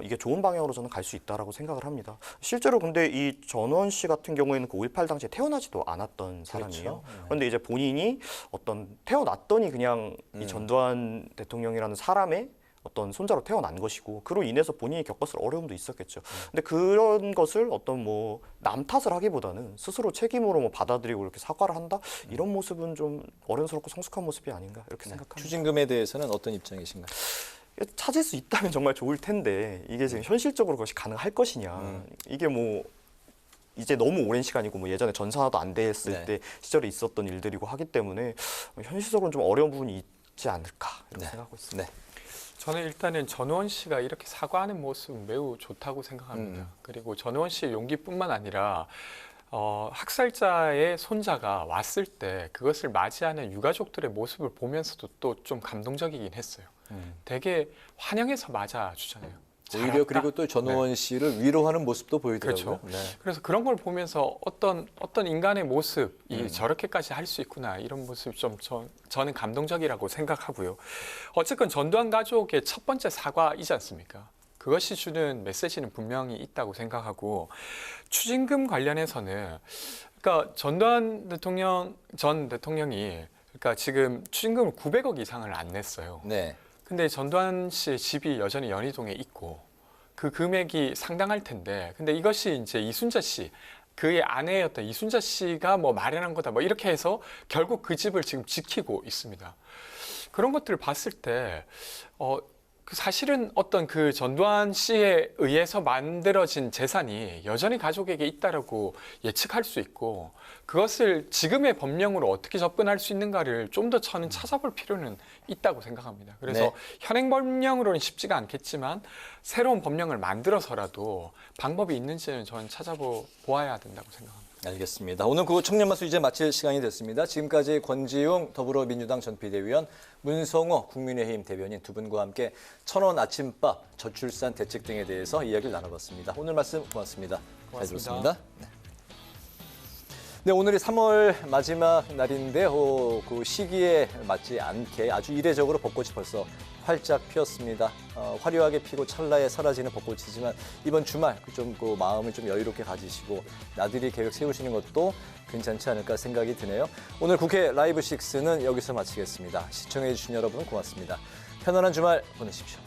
이게 좋은 방향으로 저는 갈 수 있다라고 생각을 합니다. 실제로 근데 이 전원 씨 같은 경우에는 그 5.18 당시에 태어나지도 않았던 사람이에요. 그렇죠. 그런데 이제 본인이 어떤 태어났더니 그냥 이 전두환 대통령이라는 사람의 어떤 손자로 태어난 것이고 그로 인해서 본인이 겪었을 어려움도 있었겠죠. 근데 그런 것을 어떤 뭐 남 탓을 하기보다는 스스로 책임으로 뭐 받아들이고 이렇게 사과를 한다 이런 모습은 좀 어른스럽고 성숙한 모습이 아닌가 이렇게 생각합니다. 추징금에 대해서는 어떤 입장이신가요? 찾을 수 있다면 정말 좋을 텐데 이게 지금 현실적으로 그것이 가능할 것이냐 이게 뭐 이제 너무 오랜 시간이고 뭐 예전에 전산화도 안 됐을 때 시절에 있었던 일들이고 하기 때문에 현실적으로는 좀 어려운 부분이 있지 않을까 이렇게 생각하고 있습니다. 저는 일단은 전우원 씨가 이렇게 사과하는 모습은 매우 좋다고 생각합니다. 그리고 전우원 씨의 용기뿐만 아니라 학살자의 손자가 왔을 때 그것을 맞이하는 유가족들의 모습을 보면서도 또 좀 감동적이긴 했어요. 되게 환영해서 맞아주잖아요. 오히려 잘했다. 그리고 또 전우원 씨를 위로하는 모습도 보이더라고요. 그렇죠. 그래서 그런 걸 보면서 어떤 인간의 모습이 저렇게까지 할 수 있구나 이런 모습이 좀 저는 감동적이라고 생각하고요. 어쨌건 전두환 가족의 첫 번째 사과이지 않습니까? 그것이 주는 메시지는 분명히 있다고 생각하고 추징금 관련해서는 그러니까 전두환 전 대통령이 그러니까 지금 추징금을 900억 이상을 안 냈어요. 네. 근데 전두환 씨의 집이 여전히 연희동에 있고 그 금액이 상당할 텐데 근데 이것이 이제 이순자 씨 그의 아내였던 이순자 씨가 뭐 마련한 거다 뭐 이렇게 해서 결국 그 집을 지금 지키고 있습니다. 그런 것들을 봤을 때 그 사실은 어떤 그 전두환 씨에 의해서 만들어진 재산이 여전히 가족에게 있다라고 예측할 수 있고 그것을 지금의 법령으로 어떻게 접근할 수 있는가를 좀 더 저는 찾아볼 필요는 있다고 생각합니다. 그래서 네. 현행 법령으로는 쉽지가 않겠지만 새로운 법령을 만들어서라도 방법이 있는지는 저는 찾아보아야 된다고 생각합니다. 알겠습니다. 오늘 그 청년마수 이제 마칠 시간이 됐습니다. 지금까지 권지웅 더불어민주당 전 비대위원, 문성호 국민의힘 대변인 두 분과 함께 천원 아침밥, 저출산 대책 등에 대해서 이야기를 나눠봤습니다. 오늘 말씀 고맙습니다. 잘 들었습니다. 네, 오늘이 3월 마지막 날인데 그 시기에 맞지 않게 아주 이례적으로 벚꽃이 벌써 활짝 피었습니다. 화려하게 피고 찰나에 사라지는 벚꽃이지만 이번 주말 좀 그 마음을 좀 여유롭게 가지시고 나들이 계획 세우시는 것도 괜찮지 않을까 생각이 드네요. 오늘 국회 라이브 6는 여기서 마치겠습니다. 시청해 주신 여러분 고맙습니다. 편안한 주말 보내십시오.